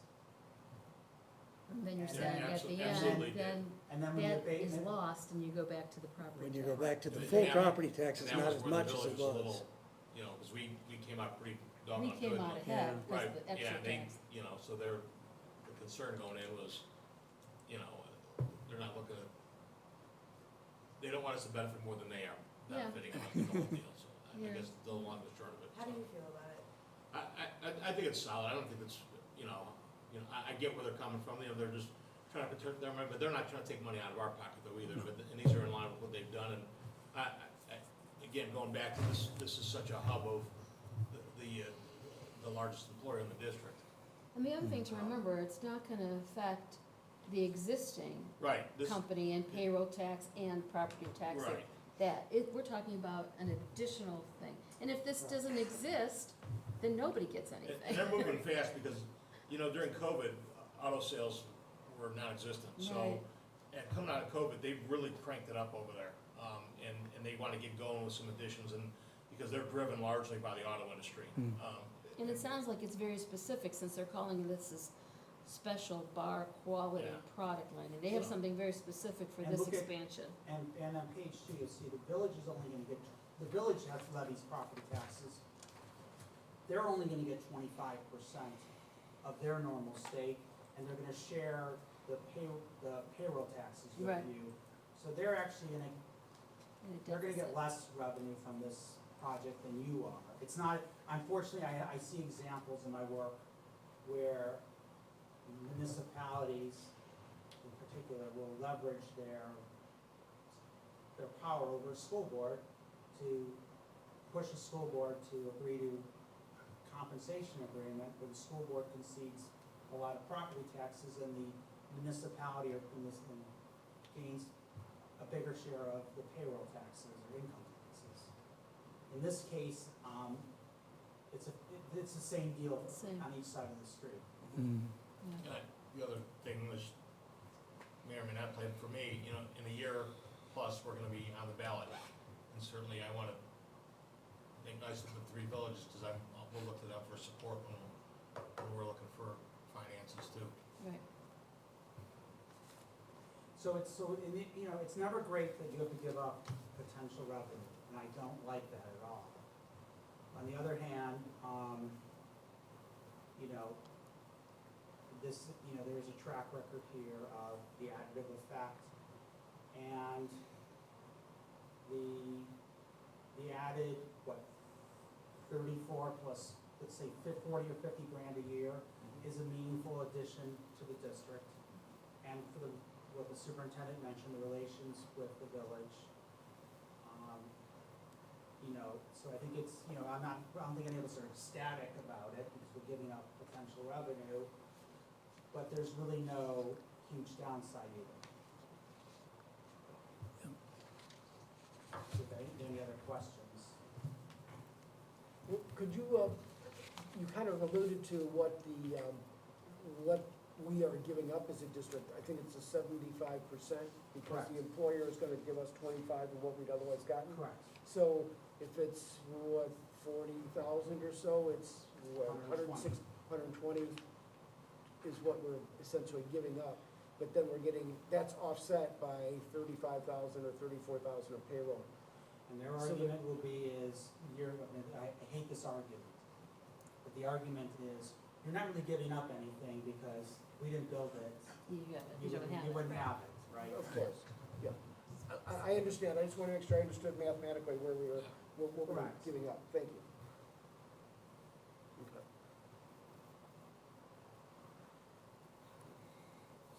And then you're Yeah, saying at the absolutely end, did. then And then when the that is abatement, lost and you go back to the property When you tax. go back to the And full that- property tax, it's and that not was as where the much as village it a was. little, because we came out pretty We doggone good. came out ahead because Right, of the yeah, extra they, tax. so the concern going in was, they're not looking at, they don't want us to benefit more than they are Yeah. benefiting on the whole deal, so Yeah. guess the long and the short of it. How do so. you feel about it? I think it's solid, I don't think it's, I get where they're coming from, they're just trying to protect their money, but they're not trying to take money out of our pocket though either, and these are in line with what they've done, and again, going back to this is such a hub of the largest employer in the district. And the other thing to remember, it's not gonna affect the existing Right, this, company and payroll tax and property tax. right, We're talking about an additional thing. And if this doesn't exist, then nobody gets and anything. they're moving fast because, during COVID, auto sales were non-existent, so. Right. And coming out of COVID, they've really cranked it up over there, and they wanna get going with some additions, and, because they're driven largely by the auto industry. And it sounds like it's very specific, since they're calling this a special bar quality Yeah. product line. And they have Yeah. something very specific for And this look at- expansion. And on page 2, you'll see the village is only gonna get, the village has levies property taxes. They're only gonna get 25% of their normal stake, and they're gonna share the payroll taxes with Right. you. So they're actually gonna, in a they're gonna get deficit. less revenue from this project than you are. It's not, unfortunately, I see examples in my work where municipalities in particular will leverage their power over a school board to push a school board to agree to compensation agreement where the school board concedes a lot of property taxes and the municipality or gains a bigger share of the payroll taxes or income taxes. In this case, it's the same deal Same. on each side of the street. Yeah. The other thing was, may or may not play for me, in a year plus, we're gonna be on the ballot. And certainly I wanna think nicely of the 3 villages, because we'll look to them for support when we're looking for finances too. Right. So it's never great that you have to give up potential revenue, and I don't like that at all. On the other hand, there's a track record here of the additive effect, and the added, 34 plus, let's say 40 or 50 grand a year is a meaningful addition to the district. And for what the superintendent mentioned, the relations with the village. So I think it's, I don't think any of us are ecstatic about it because we're giving up potential revenue, but there's really no huge downside either. Any other questions? Could you, you kind of alluded to what we are giving up as a district. I think it's a 75% because Correct. the employer is gonna give us 25 of what we'd otherwise gotten. Correct. So if it's, 40,000 or so, it's, 106, 120 is what we're essentially giving up. But then we're getting, that's offset by 35,000 or 34,000 of payroll. And their So argument will be is, I hate this argument, but the argument is, you're not really giving up anything because we didn't build it. You don't have You it. wouldn't have it, right? Of course, yeah. I understand, I just want to make sure I understood mathematically where we were, what we were Correct. giving up. Thank you. Okay.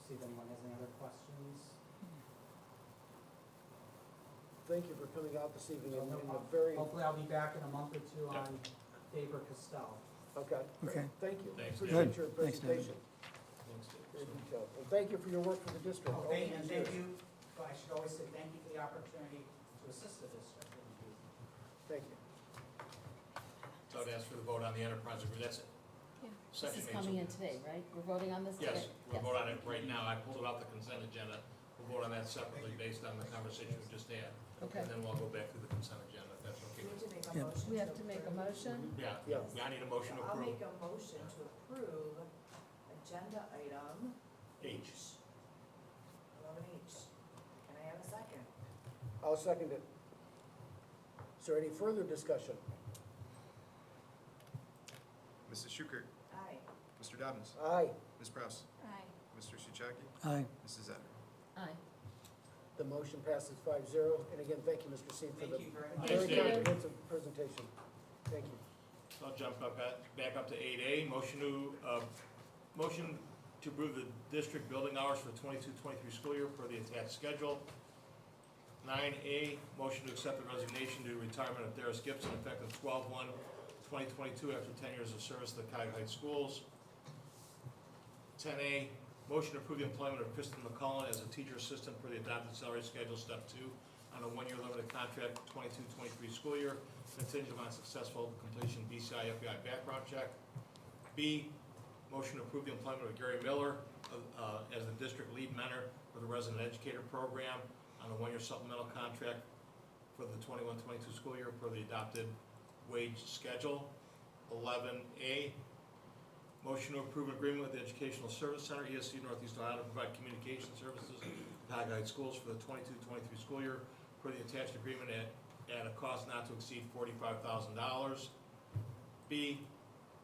See if anyone has any other questions. Thank you for coming out this evening in No a problem. very, Hopefully I'll be back in a month or two Yeah. on Faber-Castell. okay. Okay. Thank you. Thanks, Appreciate David. your Thanks, David. presentation. Thanks, Dave. Very detailed. And thank you for your work for the district. over Okay, these and thank years. you, I should always say thank you for the opportunity to assist the district. Thank you. So I'd ask for the vote on the enterprise agreement, that's it. Yeah. This Section is eight's coming in okay. today, right? We're voting on this today? Yes, we'll vote on it right now, I pulled it off the consent agenda, we'll vote on that separately based on the conversation we just had. Okay. And then we'll go back to the consent agenda, if that's We okay. need to make a Yeah. motion. We have to make a motion? Yeah, Yes. I need a motion to I'll approve. make a motion to approve agenda item H. 11H. Can I have a second? I'll second it. Is there any further discussion? Mrs. Schukert, Aye. Mr. Dobbins, Aye. Ms. Prowse, Aye. Mr. Suchaki, Aye. Mrs. Etter. Aye. The motion passes 5-0. And again, thank you, Mr. Seed, for Thank the you very much. very Thanks, David. comprehensive presentation. Thank you. So I'll jump back up to 8A, motion to approve the district building hours for 22-23 school year per the attached schedule. 9A, motion to accept the resignation due to retirement of Darius Gibson effective 12/1/2022 after 10 years of service to the Cuyahoga Heights Schools. 10A, motion to approve the employment of Kristen McCullen as a teacher assistant for the adopted salary schedule, step 2, on a one-year limited contract, 22-23 school year, contingent on successful completion of BCI FBI background check. B, motion to approve the employment of Gary Miller as the district lead mentor for the resident educator program on a one-year supplemental contract for the 21-22 school year per the adopted wage schedule. 11A, motion to approve an agreement with the Educational Service Center, ESC Northeast Ohio, to provide communication services to Cuyahoga Heights Schools for the 22-23 school year per the attached agreement at a cost not to exceed $45,000. B,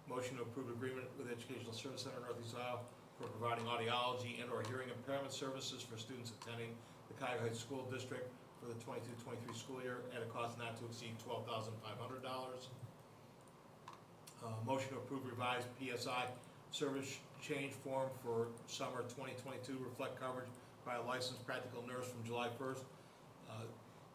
motion to approve agreement with the Educational Service Center Northeast Ohio for providing audiology and/or hearing impairment services for students attending the Cuyahoga Heights School District for the 22-23 school year at a cost not to exceed $12,500. Motion to approve revised PSI service change form for summer 2022, reflect coverage by a licensed practical nurse from July 1st,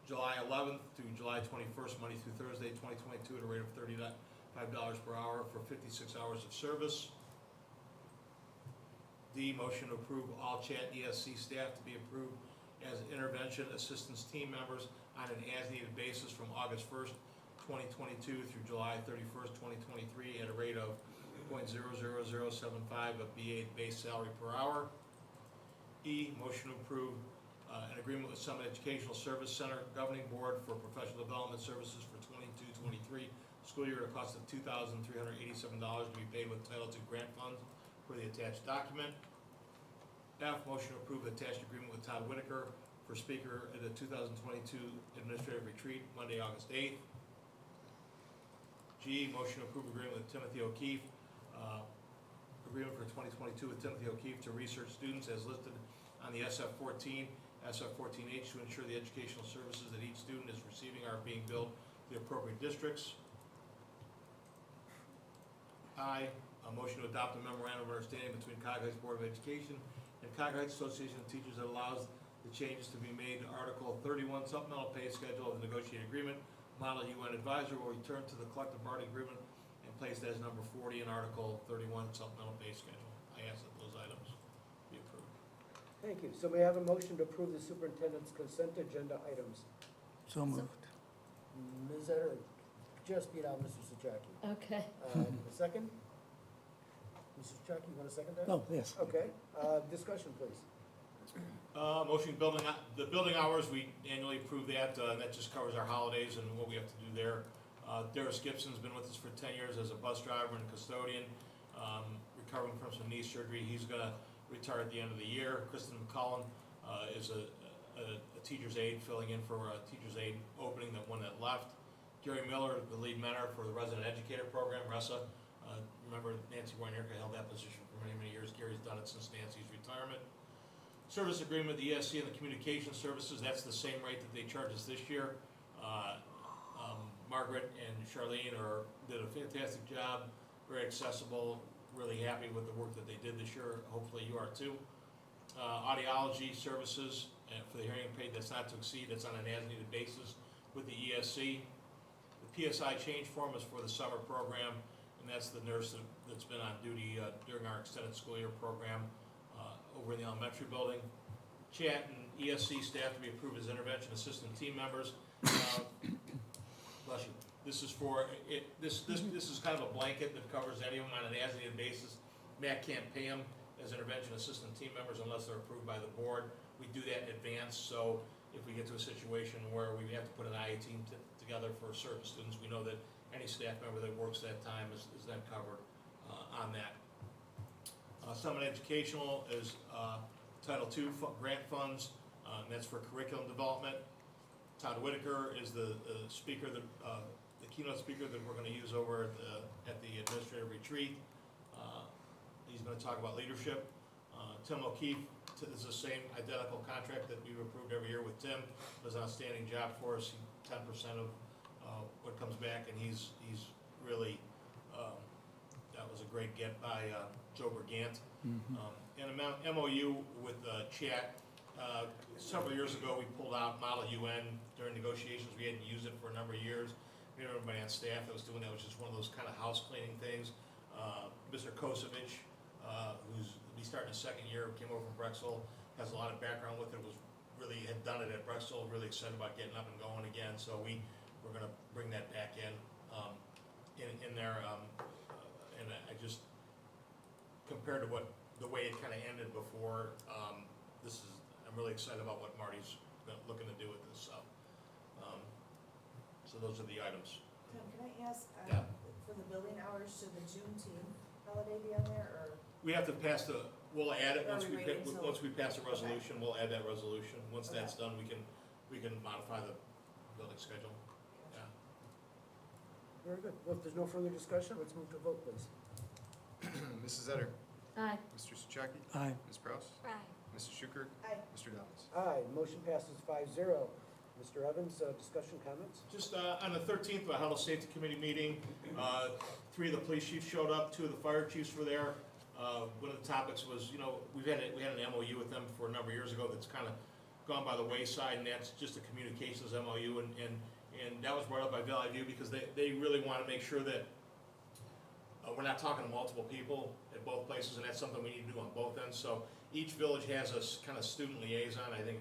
July 11th through July 21st, Monday through Thursday, 2022, at a rate of $35 per hour for 56 hours of service. D, motion to approve all CHAT ESC staff to be approved as intervention assistance team members on an as-needed basis from August 1st, 2022 through July 31st, 2023, at a rate of .00075 of BA base salary per hour. E, motion to approve an agreement with Summit Educational Service Center Governing Board for professional development services for 22-23 school year at a cost of $2,387 to be paid with Title II grant funds for the attached document. F, motion to approve the attached agreement with Todd Whitaker for speaker at the 2022 administrative retreat, Monday, August 8th. G, motion to approve agreement with Timothy O'Keefe, agreement for 2022 with Timothy O'Keefe to research students as listed on the SF-14, SF-14H to ensure the educational services that each student is receiving are being billed to the appropriate districts. I, a motion to adopt a memorandum of understanding between Cuyahoga Heights Board of Education and Cuyahoga Heights Association of Teachers that allows the changes to be made to Article 31 supplemental pay schedule of the negotiated agreement. Model UN advisor will return to the collective bargaining agreement and placed as number 40 in Article 31 supplemental pay schedule. I ask that those items be approved. Thank you. So may I have a motion to approve the superintendent's consent agenda items? So moved. Ms. Etter, just beat out Mr. Sajaki. Okay. A second? Mr. Sajaki, you want to second that? Oh, yes. Okay, discussion, please. Motion the building hours, we annually approve that, and that just covers our holidays and what we have to do there. Darius Gibson's been with us for 10 years as a bus driver and custodian, recovering from some knee surgery. He's gonna retire at the end of the year. Kristen McCullen is a teacher's aide, filling in for a teacher's aide opening, that one that left. Gary Miller, the lead mentor for the resident educator program, RESA. Remember Nancy Weinерka held that position for many, many years. Gary's done it since Nancy's retirement. Service agreement, the ESC and the communication services, that's the same rate that they charge us this year. Margaret and Charlene did a fantastic job, very accessible, really happy with the work that they did this year. Hopefully you are too. Audiology services for the hearing aid, that's not to exceed, that's on an as-needed basis with the ESC. The PSI change form is for the summer program, and that's the nurse that's been on duty during our extended school year program over in the elementary building. CHAT and ESC staff to be approved as intervention assistant team members. Bless you. This is for, this is kind of a blanket that covers any of them on an as-needed basis. Matt can't pay them as intervention assistant team members unless they're approved by the board. We do that in advance, so if we get to a situation where we have to put an IA team together for certain students, we know that any staff member that works that time is then covered on that. Summit Educational is Title II grant funds, and that's for curriculum development. Todd Whitaker is the speaker, the keynote speaker that we're going to use over at the administrative retreat. He's going to talk about leadership. Tim O'Keefe It's the same identical contract that we've approved every year with Tim. Does an outstanding job for us. 10% of what comes back, and he's really, that was a great get by Joe Bergant. And MOU with Chat. Several years ago, we pulled out Model UN during negotiations. We hadn't used it for a number of years. We had everybody on staff that was doing that, which is one of those kind of house cleaning things. Mr. Kosevich, who's be starting his second year, came over from Brexel, has a lot of background with it, had done it at Brexel, really excited about getting up and going again. So we're gonna bring that back in there. And I just, compared to the way it kind of ended before, I'm really excited about what Marty's looking to do with this, so. So those are the items. Tim, can I ask, Yeah. for the building hours, should the Juneteenth holiday be on there, or? We have to we'll add it, Or once we wait until- we pass a resolution, we'll add that resolution. Once that's done, we can modify the building schedule. Yeah. Very good. Well, if there's no further discussion, let's move to vote, please. Mrs. Etter, Aye. Mr. Souchaki, Aye. Ms. Kraus, Aye. Mrs. Schukert, Aye. Mr. Downs. Aye, motion passes 5-0. Mr. Evans, discussion comments? Just on the 13th, I held a safety committee meeting. 3 of the police chiefs showed up, 2 of the fire chiefs were there. One of the topics was, we had an MOU with them for a number of years ago that's kind of gone by the wayside, and that's just a communications MOU, and that was brought up by Valley View because they really want to make sure that we're not talking to multiple people at both places, and that's something we need to do on both ends. So each village has a kind of student liaison. I think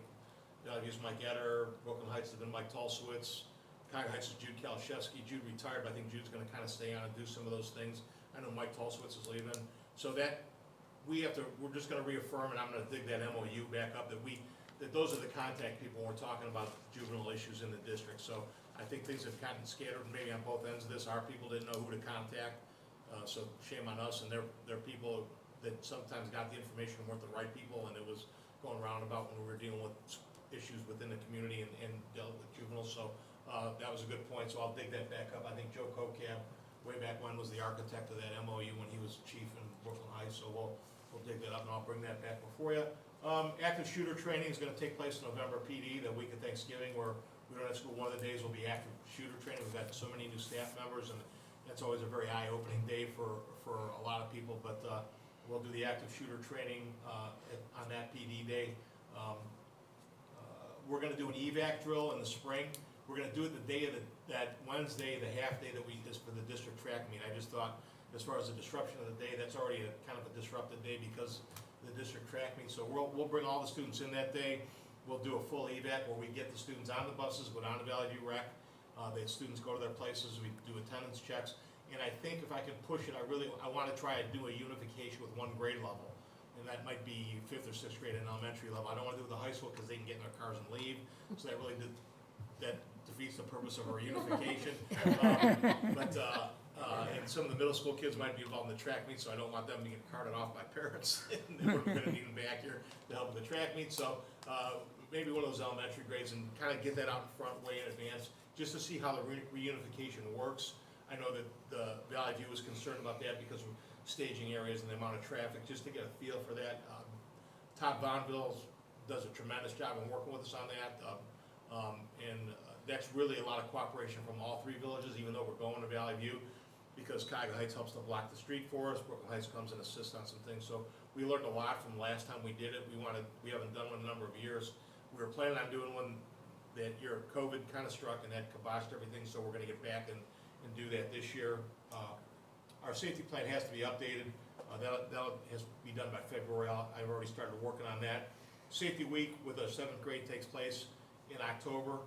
Valley View's Mike Etter, Brooklyn Heights has been Mike Tolsowitz, Cuyahoga Heights is Jude Kalashevsky. Jude retired, but I think Jude's going to kind of stay on and do some of those things. I know Mike Tolsowitz is leaving. So that, we're just gonna reaffirm, and I'm gonna dig that MOU back up, that those are the contact people when we're talking about juvenile issues in the district. So I think things have gotten scattered maybe on both ends of this. Our people didn't know who to contact, so shame on us, and they're people that sometimes got the information and weren't the right people, and it was going roundabout when we were dealing with issues within the community and dealt with juveniles. So that was a good point, so I'll dig that back up. I think Joe Kokab, way back when, was the architect of that MOU when he was chief in Brooklyn Heights, so we'll dig that up and I'll bring that back before you. Active shooter training is gonna take place in November PD, the week of Thanksgiving, where we don't have school. One of the days will be active shooter training. We've got so many new staff members, and that's always a very eye-opening day for a lot of people, but we'll do the active shooter training on that PD day. We're gonna do an evac drill in the spring. We're gonna do it the day of that Wednesday, the half day that is for the district track meet. I just thought, as far as the disruption of the day, that's already kind of a disrupted day because of the district track meet. So we'll bring all the students in that day. We'll do a full evac where we get the students on the buses, go down to Valley View Rec. The students go to their places, we do attendance checks. And I think if I can push it, I wanna try and do a unification with one grade level. And that might be 5th or 6th grade and elementary level. I don't wanna do it with the high school because they can get in their cars and leave. So that really that defeats the purpose of our unification. And some of the middle school kids might be involved in the track meet, so I don't want them to get carted off by parents. And we're gonna need them back here to help with the track meet, so maybe one of those elementary grades and kind of get that out in front way in advance, just to see how the reunification works. I know that the Valley View was concerned about that because of staging areas and the amount of traffic, just to get a feel for that. Todd Bonville does a tremendous job in working with us on that. That's really a lot of cooperation from all 3 villages, even though we're going to Valley View, because Cuyahoga Heights helps to block the street for us, Brooklyn Heights comes and assists on some things. So we learned a lot from the last time we did it. We haven't done one in a number of years. We were planning on doing one that year COVID kind of struck and that kiboshed everything, so we're gonna get back and do that this year. Our safety plan has to be updated. That has to be done by February. I've already started working on that. Safety Week with our 7th grade takes place in October.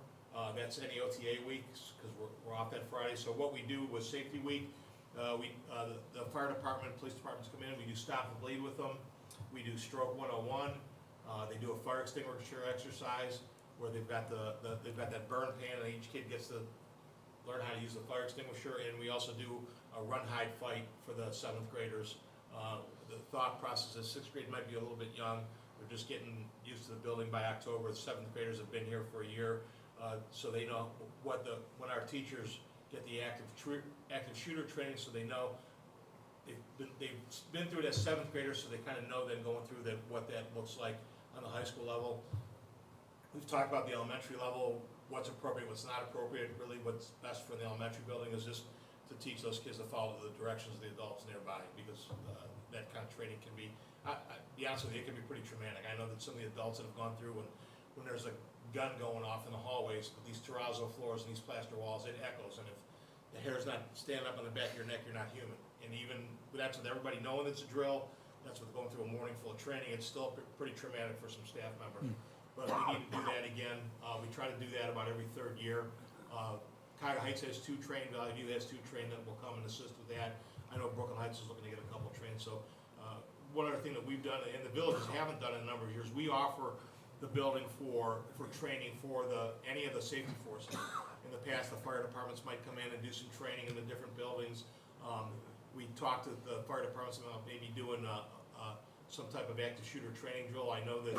That's NEOTA weeks, because we're off that Friday. So what we do with Safety Week, the fire department, police departments come in, we do stop and bleed with them. We do stroke 101. They do a fire extinguisher exercise where they've got that burn pan, and each kid gets to learn how to use the fire extinguisher. And we also do a run, hide, fight for the 7th graders. The thought process is 6th grade might be a little bit young. They're just getting used to the building by October. The 7th graders have been here for a year. So they know when our teachers get the active shooter training, so they know they've been through it as 7th graders, so they kind of know then going through what that looks like on the high school level. We've talked about the elementary level, what's appropriate, what's not appropriate. Really what's best for the elementary building is just to teach those kids to follow the directions of the adults nearby, because that kind of training can be, be honest with you, it can be pretty traumatic. I know that some of the adults that have gone through when there's a gun going off in the hallways, these terrazzo floors and these plaster walls, it echoes, and if the hair's not standing up on the back of your neck, you're not human. And even, that's with everybody knowing it's a drill, that's with going through a morning full of training, it's still pretty traumatic for some staff members. But we need to do that again. We try to do that about every third year. Cuyahoga Heights has 2 trained, Valley View has 2 trained that will come and assist with that. I know Brooklyn Heights is looking to get a couple trained, so one other thing that we've done, and the villages haven't done in a number of years, we offer the building for training for any of the safety forces. In the past, the fire departments might come in and do some training in the different buildings. We talked to the fire departments about maybe doing some type of active shooter training drill. I know that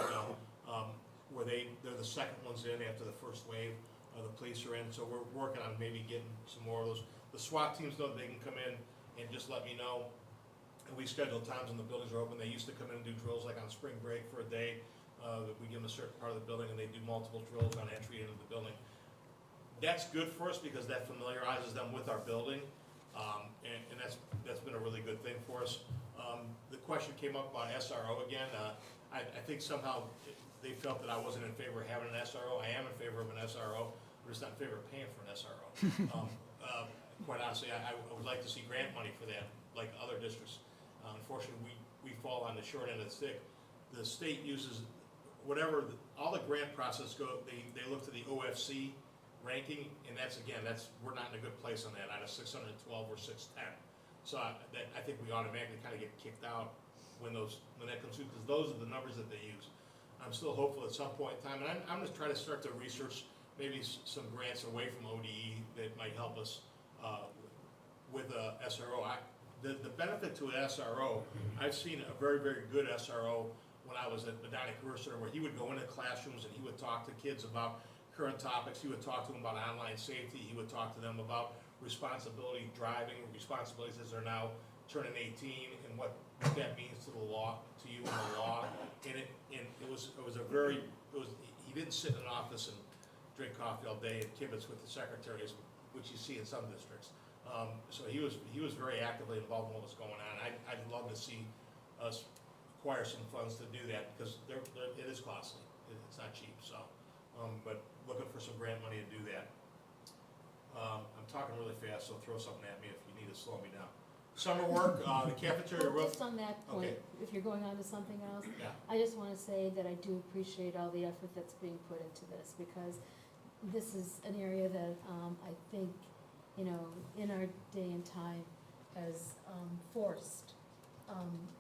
where they're the second ones in after the first wave, the police are in, so we're working on maybe getting some more of those. The SWAT teams know that they can come in and just let me know. And we schedule times when the buildings are open. They used to come in and do drills like on spring break for a day. That we give them a certain part of the building and they do multiple drills on entry into the building. That's good for us because that familiarizes them with our building, and that's been a really good thing for us. The question came up about SRO again. I think somehow they felt that I wasn't in favor of having an SRO. I am in favor of an SRO. We're just not in favor of paying for an SRO. Quite honestly, I would like to see grant money for that, like other districts. Unfortunately, we fall on the short end of the stick. The state uses whatever, all the grant process go, they look to the OFC ranking, and we're not in a good place on that. Out of 612, we're 610. So I think we automatically kind of get kicked out when that comes through, because those are the numbers that they use. I'm still hopeful at some point in time, and I'm just trying to start to research maybe some grants away from ODE that might help us with a SRO. The benefit to an SRO, I've seen a very, very good SRO when I was at Medina Career Center, where he would go into classrooms and he would talk to kids about current topics. He would talk to them about online safety. He would talk to them about responsibility driving, responsibilities as they're now turning 18, and what that means to the law, to you and the law. And it was he didn't sit in an office and drink coffee all day and kibitz with the secretaries, which you see in some districts. So he was very actively involved in what was going on. I'd love to see us acquire some funds to do that, because it is costly. It's not cheap, so, but looking for some grant money to do that. I'm talking really fast, so throw something at me if you need to slow me down. Summer work, the cafeteria Well, roof. just on that point, Okay. if you're going on to something else, Yeah, I just wanna say that I do appreciate all the effort that's being put into this, because this is an area that, I think, in our day and time has, forced,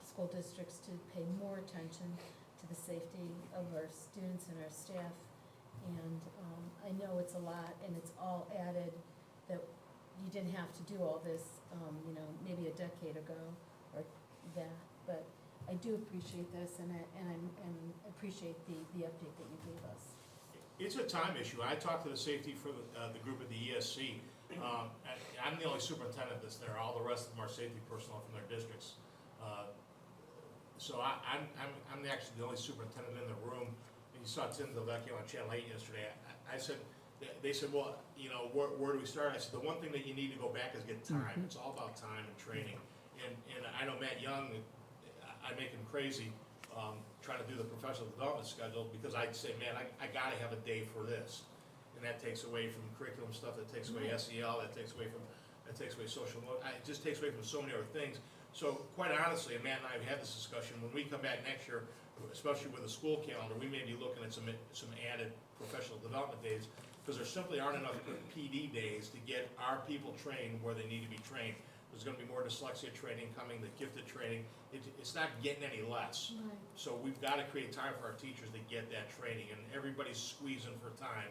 school districts to pay more attention to the safety of our students and our staff. And I know it's a lot, and it's all added, that you didn't have to do all this, maybe a decade ago or that. But I do appreciate this, and I appreciate the update that you gave us. it's a time issue. I talked to the safety for the group at the ESC. I'm the only superintendent that's there. All the rest of them are safety personnel from their districts. So I'm actually the only superintendent in the room. And you saw Tim Delvecchio on Channel 8 yesterday. They said, well, where do we start? I said, the one thing that you need to go back is get time. It's all about time and training. And I know Matt Young, I make him crazy trying to do the professional development schedule, because I'd say, man, I gotta have a day for this. And that takes away from curriculum stuff, that takes away SEL, that takes away social mode, it just takes away from so many other things. So quite honestly, and Matt and I have had this discussion, when we come back next year, especially with the school calendar, we may be looking at some added professional development days, because there simply aren't enough PD days to get our people trained where they need to be trained. There's gonna be more dyslexia training coming, the gifted training, it's not getting any less. Right. So we've gotta create time for our teachers to get that training, and everybody's squeezing for time.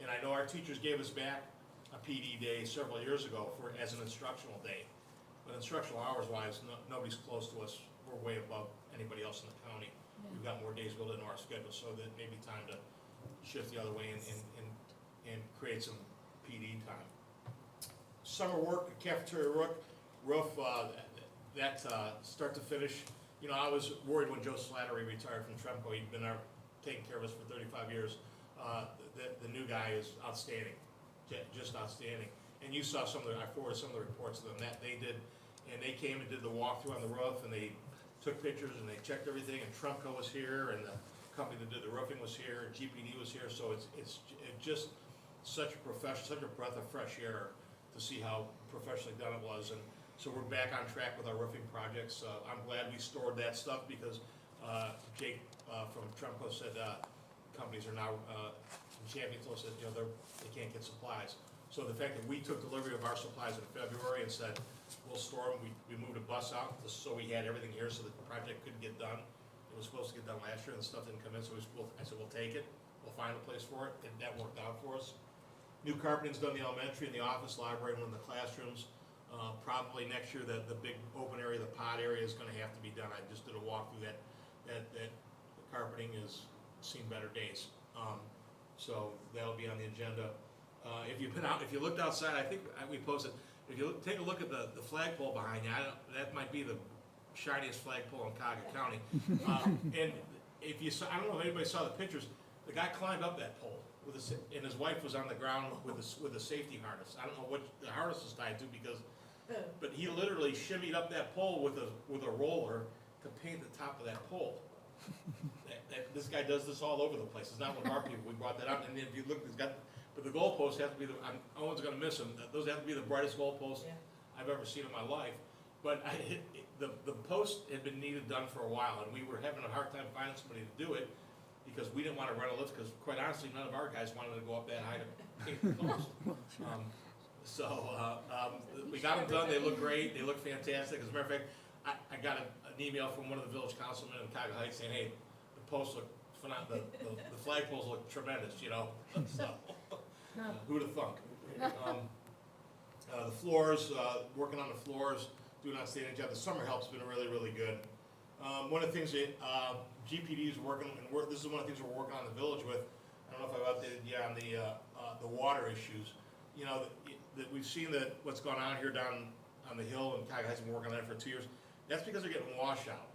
And I know our teachers gave us back a PD day several years ago as an instructional day. But instructional hours wise, nobody's close to us. We're way above anybody else in the county. We've got more days built into our schedule, so that may be time to shift the other way and create some PD time. Summer work, cafeteria roof, start to finish. I was worried when Joe Slattery retired from Tremco. He'd been our taken care of us for 35 years. The new guy is outstanding, just outstanding. And you saw some of the, I forwarded some of the reports to them that they did, and they came and did the walkthrough on the roof, and they took pictures and they checked everything, and Trumco was here, and the company that did the roofing was here, and GPD was here, so it's just such a such a breath of fresh air to see how professionally done it was, and so we're back on track with our roofing projects. I'm glad we stored that stuff because Jake from Trumco said companies are now, Champion told us that, they can't get supplies. So the fact that we took delivery of our supplies in February and said, we'll store them, we moved a bus out just so we had everything here so the project couldn't get done. It was supposed to get done last year and the stuff didn't come in, so I said, we'll take it, we'll find a place for it, and that worked out for us. New carpeting's done the elementary and the office, library, and one of the classrooms. Probably next year, the big open area, the pod area is gonna have to be done. I just did a walkthrough that the carpeting has seen better days. So that'll be on the agenda. If you've been out, if you looked outside, I think we posted, if you take a look at the flagpole behind you, that might be the shiniest flagpole in Cuyahoga County. And if you saw, I don't know if anybody saw the pictures, the guy climbed up that pole with and his wife was on the ground with a safety harness. I don't know what the harness is tied to because, but he literally shimmied up that pole with a roller to paint the top of that pole. This guy does this all over the place. It's not one of our people. We brought that up, and if you look, but the goalposts have to be no one's gonna miss them. Those have to be the brightest goalposts I've ever seen in my life. But the post had been needed done for a while, and we were having a hard time finding somebody to do it because we didn't want to rent a lift, because quite honestly, none of our guys wanted to go up that high to paint the post. We got them done. They look great. They look fantastic. As a matter of fact, I got an email from one of the village councilmen in Cuyahoga Heights saying, hey, the posts look phenomenal, the flagpoles look tremendous, so, who'd have thunk? The floors, working on the floors, doing an outstanding job. The summer help's been really, really good. One of the things that GPD is working, and this is one of the things we're working on in the village with. I don't know if I've updated you on the water issues. That we've seen that what's gone on here down on the hill, and Cuyahoga Heights has been working on it for 2 years. That's because they're getting washout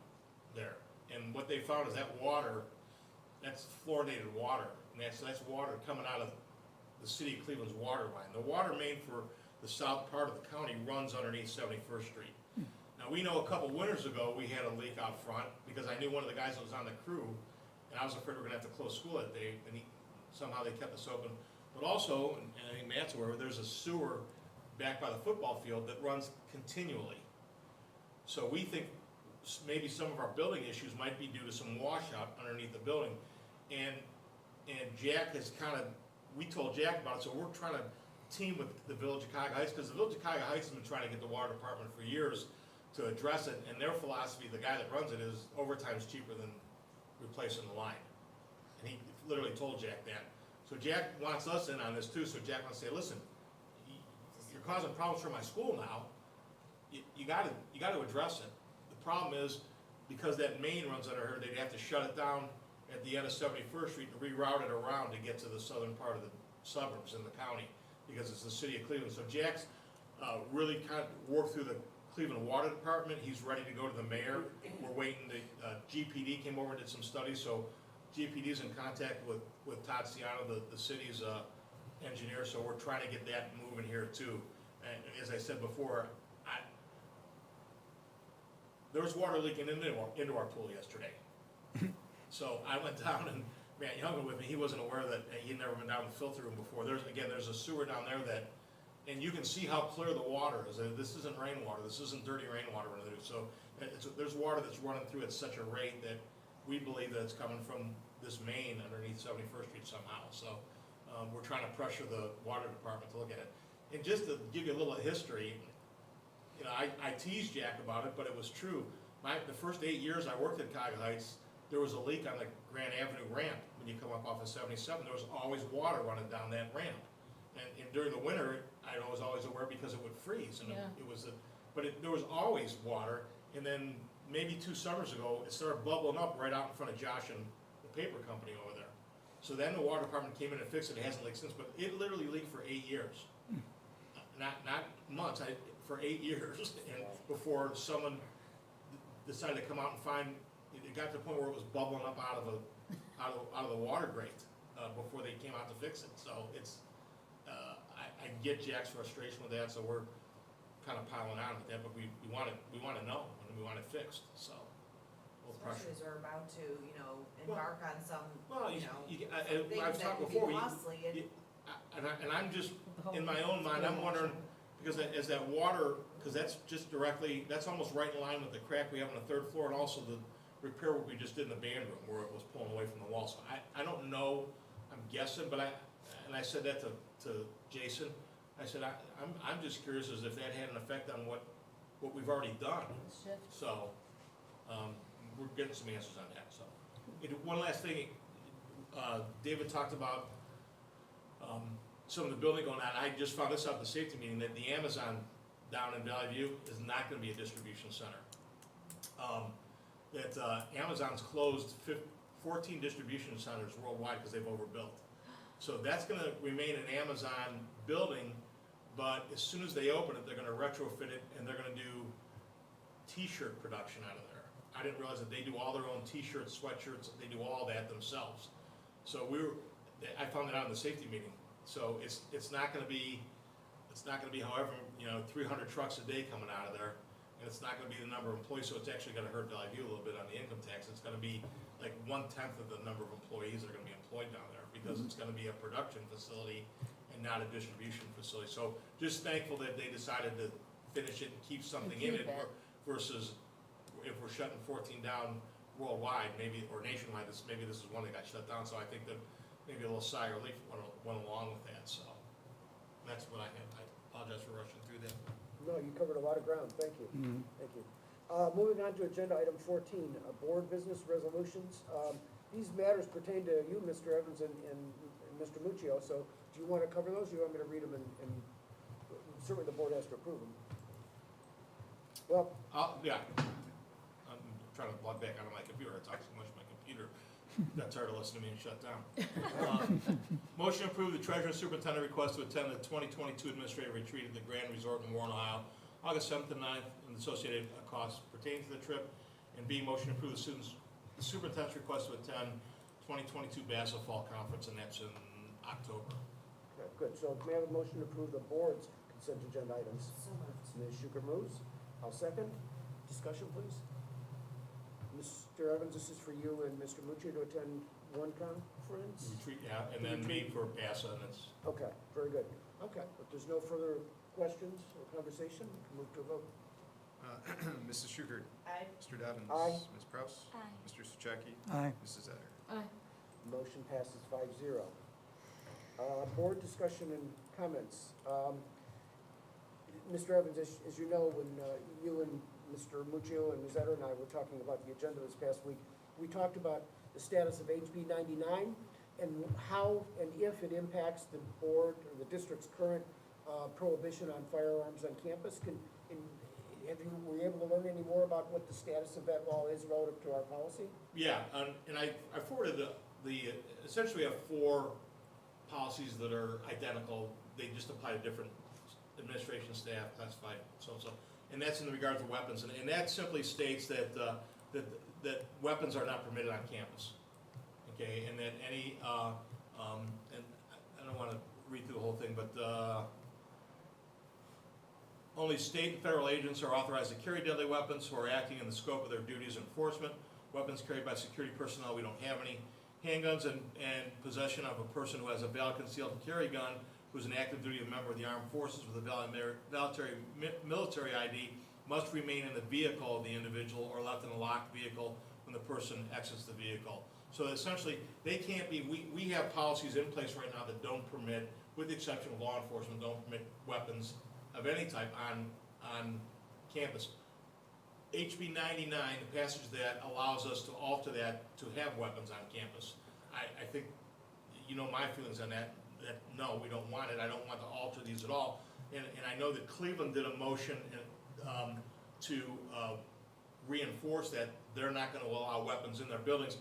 there. And what they found is that water, that's fluoridated water, and that's water coming out of the city of Cleveland's water line. The water main for the south part of the county runs underneath 71st Street. Now, we know a couple winters ago, we had a leak out front, because I knew one of the guys that was on the crew, and I was afraid we were gonna have to close school that day, and somehow they kept us open. But also, and I think Matt's aware, there's a sewer back by the football field that runs continually. So we think maybe some of our building issues might be due to some washout underneath the building. And Jack has we told Jack about it, so we're trying to team with the Village of Cuyahoga Heights, because the Village of Cuyahoga Heights has been trying to get the water department for years to address it, and their philosophy, the guy that runs it, is overtime's cheaper than replacing the line. And he literally told Jack that. So Jack wants us in on this too, so Jack wants to say, listen, you're causing problems for my school now, you gotta address it. The problem is, because that main runs under her, they'd have to shut it down at the end of 71st Street and reroute it around to get to the southern part of the suburbs in the county, because it's the city of Cleveland. So Jack's really kind of worked through the Cleveland Water Department. He's ready to go to the mayor. We're waiting, GPD came over and did some studies, so GPD's in contact with Todd Ciano, the city's engineer, so we're trying to get that moving here too. And as I said before, there was water leaking into our pool yesterday. So I went down, and Matt Young with me, he wasn't aware that he'd never been down the filter room before. There's a sewer down there that, and you can see how clear the water is. This isn't rainwater, this isn't dirty rainwater running through. So there's water that's running through at such a rate that we believe that it's coming from this main underneath 71st Street somehow. So we're trying to pressure the water department to look at it. And just to give you a little history, I teased Jack about it, but it was true. The first 8 years I worked at Cuyahoga Heights, there was a leak on the Grand Avenue ramp. When you come up off of 77, there was always water running down that ramp. And during the winter, I was always aware because it would freeze. And there was always water. And then maybe 2 summers ago, it started bubbling up right out in front of Josh and the paper company over there. So then the water department came in and fixed it. It hasn't leaked since, but it literally leaked for 8 years. Not months, for 8 years. And before someone decided to come out and find, it got to the point where it was bubbling up out of out of the water grate, before they came out to fix it, so it's, I get Jack's frustration with that, so we're kind of piling on with that, but we wanna know, and we want it fixed, so. We'll pressure. Especially as we're about to, embark on some, Well, you you, know, you, some I've things that talked could be before, costly and. and I'm just, The whole in my own mind, I'm wondering, because as that water, because that's just directly, that's almost right in line with the crack we have on the third floor, and also the repair work we just did in the band room, where it was pulling away from the wall, so I don't know, I'm guessing, but I said that to Jason, I said, I'm just curious as if that had an effect on what we've already done, Shift. so, we're getting some answers on that, so. One last thing, David talked about, some of the building going on, I just found this out at the safety meeting, that the Amazon down in Valley View is not gonna be a distribution center. Amazon's closed 14 distribution centers worldwide because they've overbuilt. So that's gonna remain an Amazon building, but as soon as they open it, they're gonna retrofit it and they're gonna do T-shirt production out of there. I didn't realize that they do all their own T-shirts, sweatshirts, they do all that themselves. So I found that out in the safety meeting. So it's not gonna be however, 300 trucks a day coming out of there, and it's not gonna be the number of employees, so it's actually gonna hurt Valley View a little bit on the income tax. It's gonna be like 1/10 of the number of employees that are gonna be employed down there, because it's gonna be a production facility and not a distribution facility. So just thankful that they decided to finish it and keep something in it, keep it. versus if we're shutting 14 down worldwide, maybe, or nationwide, maybe this is one that got shut down, so I think that maybe a little sigh of relief went along with that, so. That's what I had, I apologize for rushing through that. No, you covered a lot of ground, thank you. Mhm. Thank you. Moving on to agenda item 14, board business resolutions. These matters pertain to you, Mr. Evans and Mr. Muccio, so do you want to cover those, or you want me to read them, and certainly the board has to approve them? Well, Yeah, I'm trying to log back onto my computer, I talk so much, my computer got tired of listening to me and shut down. Motion to approve the treasurer and superintendent request to attend the 2022 administrative retreat at the Grand Resort in Warren, Ohio, August 7th and 9th, and associated costs pertaining to the trip. And B, motion to approve the superintendent's request to attend 2022 BASA Fall Conference, and that's in October. okay, good, so may I have a motion to approve the board's consent agenda items? So moved. Ms. Schuker moves. I'll second. Discussion, please. Mr. Evans, this is for you and Mr. Muccio to attend one conference? Retreat, yeah, and then B for BASA, and it's, Okay, very good. Okay, if there's no further questions or conversation, we can move to a vote. Mrs. Schukert, I, Mr. Devens. Aye. Ms. Kraus. Aye. Mr. Sucheki. Aye. Mrs. Etter. Aye. Motion passes 5-0. Board discussion and comments. Mr. Evans, as you know, when you and Mr. Muccio and Ms. Etter and I were talking about the agenda this past week, we talked about the status of HB 99 and how and if it impacts the board or the district's current prohibition on firearms on campus. Were you able to learn any more about what the status of that law is relative to our policy? yeah, and I forwarded essentially we have 4 policies that are identical, they just apply to different administration staff, classified, so, and that's in regard to weapons, and that simply states that, that weapons are not permitted on campus, okay, and that any, and I don't wanna read through the whole thing, but, only state and federal agents are authorized to carry deadly weapons who are acting in the scope of their duties of enforcement. Weapons carried by security personnel, we don't have any. Handguns and possession of a person who has a valid concealed carry gun, who's an active duty member of the armed forces with a valid military ID, must remain in the vehicle of the individual or left in a locked vehicle when the person exits the vehicle. So essentially, they can't be, we have policies in place right now that don't permit, with the exception of law enforcement, don't permit weapons of any type on campus. HB 99, the passage that allows us to alter that to have weapons on campus. I think, you know my feelings on that no, we don't want it, I don't want to alter these at all. And I know that Cleveland did a motion to reinforce that they're not gonna allow weapons in their buildings.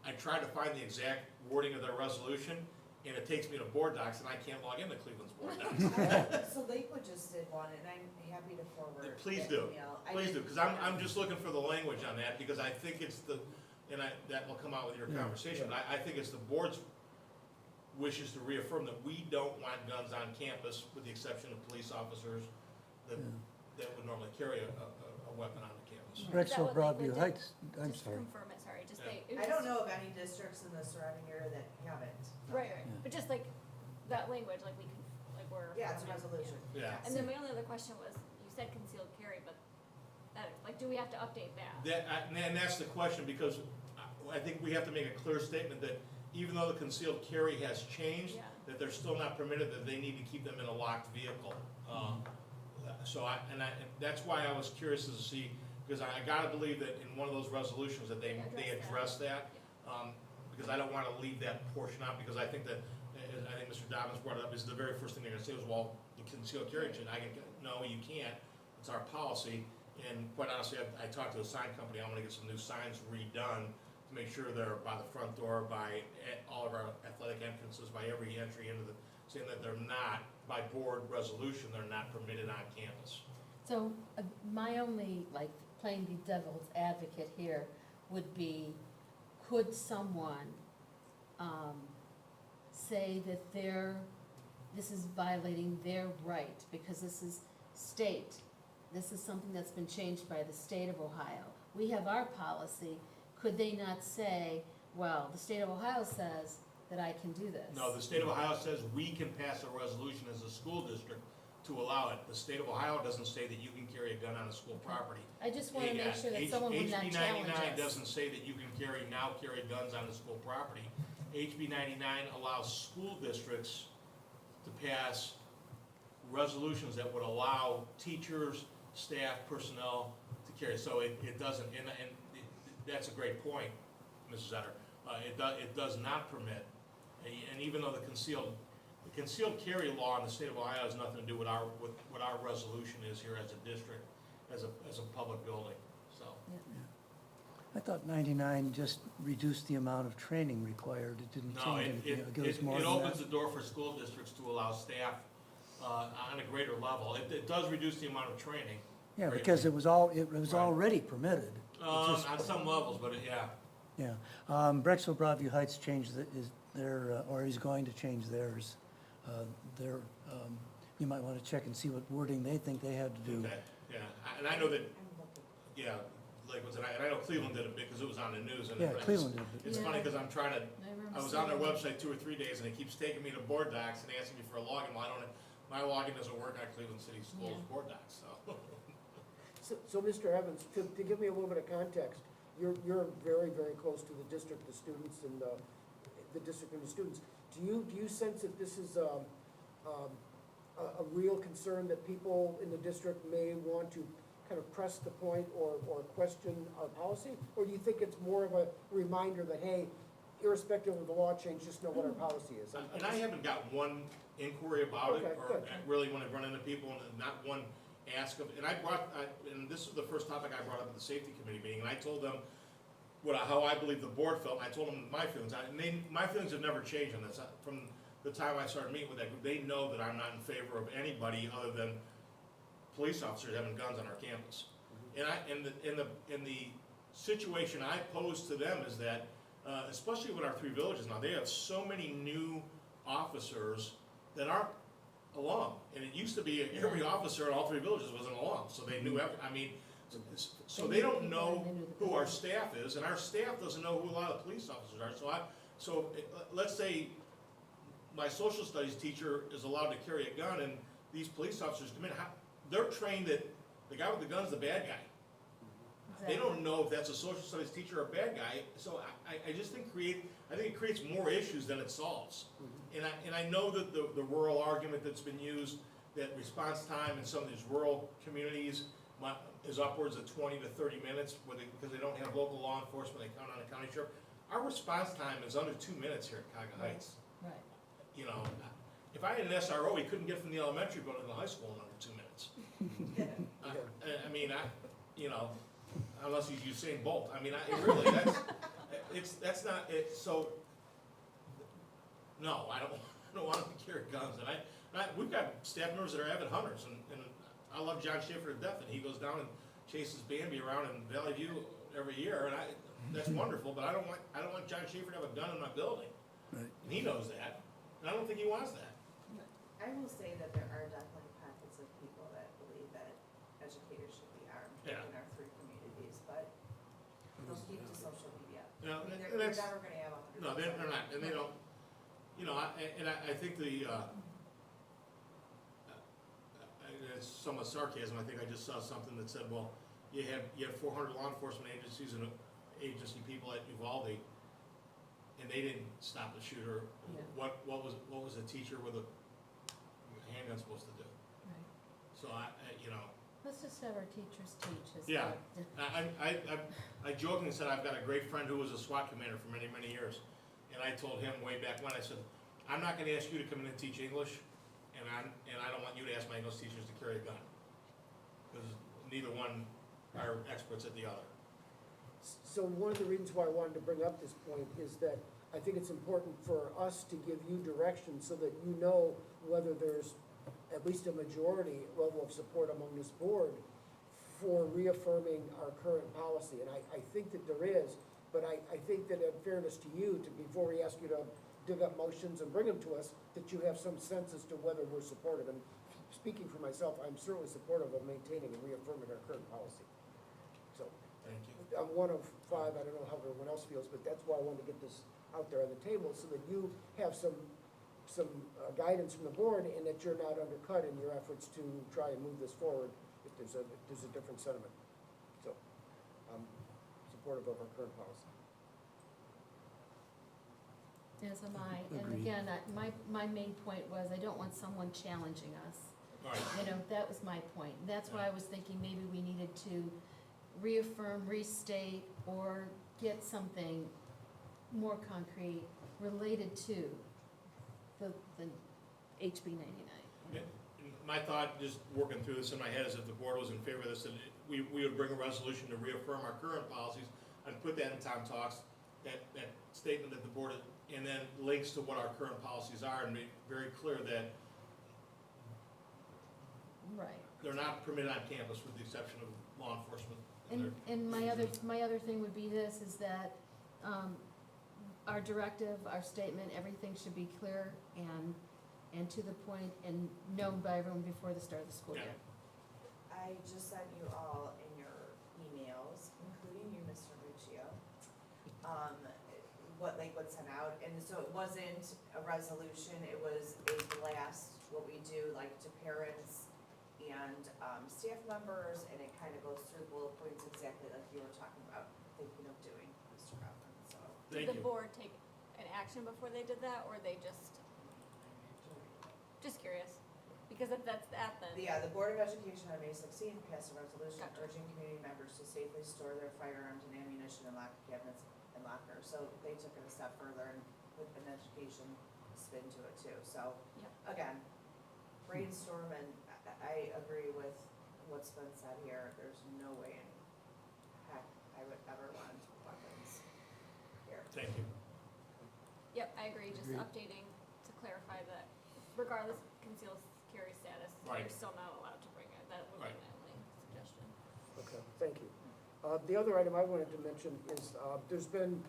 I tried to find the exact wording of their resolution, and it takes me to board docs, and I can't log into Cleveland's board docs. so Lakewood just did one, and I'm happy to forward. Please that do. email. Please do, because I'm just looking for the language on that, because I think it's and that will come out with your Yeah. conversation. I think it's the board's wishes to reaffirm that we don't want guns on campus, with the exception of police officers that, Yeah. that would normally carry a weapon on the campus. Is that Brexville, what Lakewood Broadview did? Heights, I'm Just to sorry. confirm it, sorry, just Yeah. they. it I don't was- know of any districts in the surrounding area that haven't. Right, Yeah. but just like that language, like we can, like we're. Yeah, it's a yeah. resolution. Yeah. And then my only other question was, you said concealed carry, but that, like, do we have to update that? And that's the question, because I think we have to make a clear statement that even though the concealed carry has changed, Yeah. that they're still not permitted, that they need to keep them in a locked vehicle. So and that's why I was curious to see, because I gotta believe that in one of those resolutions that they address that. Because I don't wanna leave that portion out, because I think that, I think Mr. Dobbins brought it up, is the very first thing they're gonna say was, well, the concealed carry, no, you can't, it's our policy. And quite honestly, I talked to the sign company, I'm gonna get some new signs redone to make sure they're by the front door, by all of our athletic entrances, by every entry into the, saying that they're not, by board resolution, they're not permitted on campus. So, my only, like, playing the devil's advocate here would be, could someone, say that this is violating their right, because this is state, this is something that's been changed by the state of Ohio. We have our policy, could they not say, well, the state of Ohio says that I can do this? No, the state of Ohio says we can pass a resolution as a school district to allow it. The state of Ohio doesn't say that you can carry a gun on a school property. I just wanna make sure that someone would not HB challenge 99 us. doesn't say that you can carry guns on the school property. HB 99 allows school districts to pass resolutions that would allow teachers, staff, personnel to carry. So it doesn't, and that's a great point, Mrs. Etter. It does not permit, and even though the concealed carry law in the state of Ohio has nothing to do with what our resolution is here as a district, as a public building, so. I thought 99 just reduced the amount of training required, it didn't No, change anything, it goes more it than opens that. the door for school districts to allow staff on a greater level. It does reduce the amount of training. Yeah, greatly. because it was Right. already permitted. It just- On some levels, but yeah. Yeah, Brexville, Broadview Heights changed or is going to change theirs. You might want to check and see what wording they think they had to do. Okay, yeah, and I know that, yeah, Lakewood, and I know Cleveland did it because it was on the news. And Yeah, it's- Cleveland did, but It's funny because I'm trying to, remember I was on their seeing that. website 2 or 3 days and it keeps taking me to board docs and asking me for a login. Well, my login doesn't work on Cleveland City Schools Yeah. board docs, so. So, Mr. Evans, to give me a little bit of context, you're very, very close to the district, the students, and the district and the students. Do you sense that this is a real concern that people in the district may want to kind of press the point or question our policy? Or do you think it's more of a reminder that, hey, irrespective of the law change, just know what our policy is? And I haven't got one inquiry about it, Okay, or good. really when I run into people, and not one ask of, and and this is the first topic I brought up at the safety committee meeting, and I told them how I believe the board felt, and I told them my feelings, my feelings have never changed on this. From the time I started meeting with that group, they know that I'm not in favor of anybody other than police officers having guns on our campus. And the situation I pose to them is that, especially with our 3 villages now, they have so many new officers that aren't alum. And it used to be every officer in all 3 villages was an alum, so they knew so they don't know who our staff is, and our staff doesn't know who a lot of police officers are. So let's say my social studies teacher is allowed to carry a gun, and these police officers come in, they're trained that the guy with the gun's the bad guy. They don't know if that's a social studies teacher or a bad guy, so I just think it creates more issues than it solves. And I know that the rural argument that's been used, that response time in some of these rural communities is upwards of 20 to 30 minutes, because they don't have local law enforcement, they count on a county sheriff. Our response time is under 2 minutes here at Cuyahoga Heights. Right. You know, if I had an SRO, he couldn't get from the elementary building to the high school in under 2 minutes. You know, unless he's Usain Bolt. I mean, that's not it. So, no, I don't want to carry guns. And we've got staff members that are avid hunters, and I love John Schaefer to death, and he goes down and chases Bambi around in Valley View every year, and that's wonderful, but I don't want John Schaefer to have a gun in my building. Right. And he knows that, and I don't think he wants that. I will say that there are definitely pockets of people that believe that educators should be armed Yeah. in our three communities, but they'll keep to social media. You know, I mean, and they're that's, never gonna have 100%. no, they're not, and they don't, you know, I think it's somewhat sarcasm, I think I just saw something that said, well, you have 400 law enforcement agencies and agency people at Uvalde, and they didn't stop the shooter. Yeah. What was a teacher with a handgun supposed to do? Right. So you know, Let's just have our teachers teach. Is Yeah. what- I jokingly said I've got a great friend who was a SWAT commander for many, many years. And I told him way back when, I said, I'm not gonna ask you to come in and teach English, and I don't want you to ask my English teachers to carry a gun. Because neither one are experts at the other. So one of the reasons why I wanted to bring up this point is that I think it's important for us to give you direction so that you know whether there's at least a majority level of support among this board for reaffirming our current policy. And I think that there is, but I think that in fairness to you, before we ask you to dig up motions and bring them to us, that you have some sense as to whether we're supportive. And speaking for myself, I'm certainly supportive of maintaining and reaffirming our current policy. So, Thank you. I'm one of five, I don't know how everyone else feels, but that's why I wanted to get this out there on the table, so that you have some guidance from the board, and that you're not undercut in your efforts to try and move this forward if there's a different sentiment. So, I'm supportive of our current policy. As am I. And Agreed. again, my main point was I don't want someone challenging us. All right, You know, that was my point. That's why I was thinking maybe we needed to reaffirm, restate, or get something more concrete related to the HB 99. my thought, just working through this in my head, is if the board was in favor of this, that we would bring a resolution to reaffirm our current policies and put that in Tom Talks, that statement that the board, and then links to what our current policies are, and make very clear that Right. they're not permitted on campus with the exception of law enforcement. And my other thing would be this, is that, our directive, our statement, everything should be clear and to the point and known by everyone before the start of the school year. I just sent you all in your emails, including you, Mr. Ruccio, what's sent out, and so it wasn't a resolution, it was a blast, what we do, like, to parents and, staff members, and it kind of goes through bullet points exactly like you were talking about, thinking of doing, Mr. Cochran, so. Thank Did the you. board take an action before they did that, or they just curious? Because if that's that, then. Yeah, the Board of Education on May 16th passed a resolution Gotcha. urging community members to safely store their firearms and ammunition in locked cabinets and lockers. So they took it a step further and put an education spin to it too. So, Yep. again, brainstorm, and I agree with what's been said here. There's no way in heck I would ever want weapons here. Thank you. Yep, I agree, just Agreed. updating to clarify that regardless of concealed carry status, Right. you're still not allowed to bring it. That would be Right. my only suggestion. Okay, thank you. The other item I wanted to mention is, there's been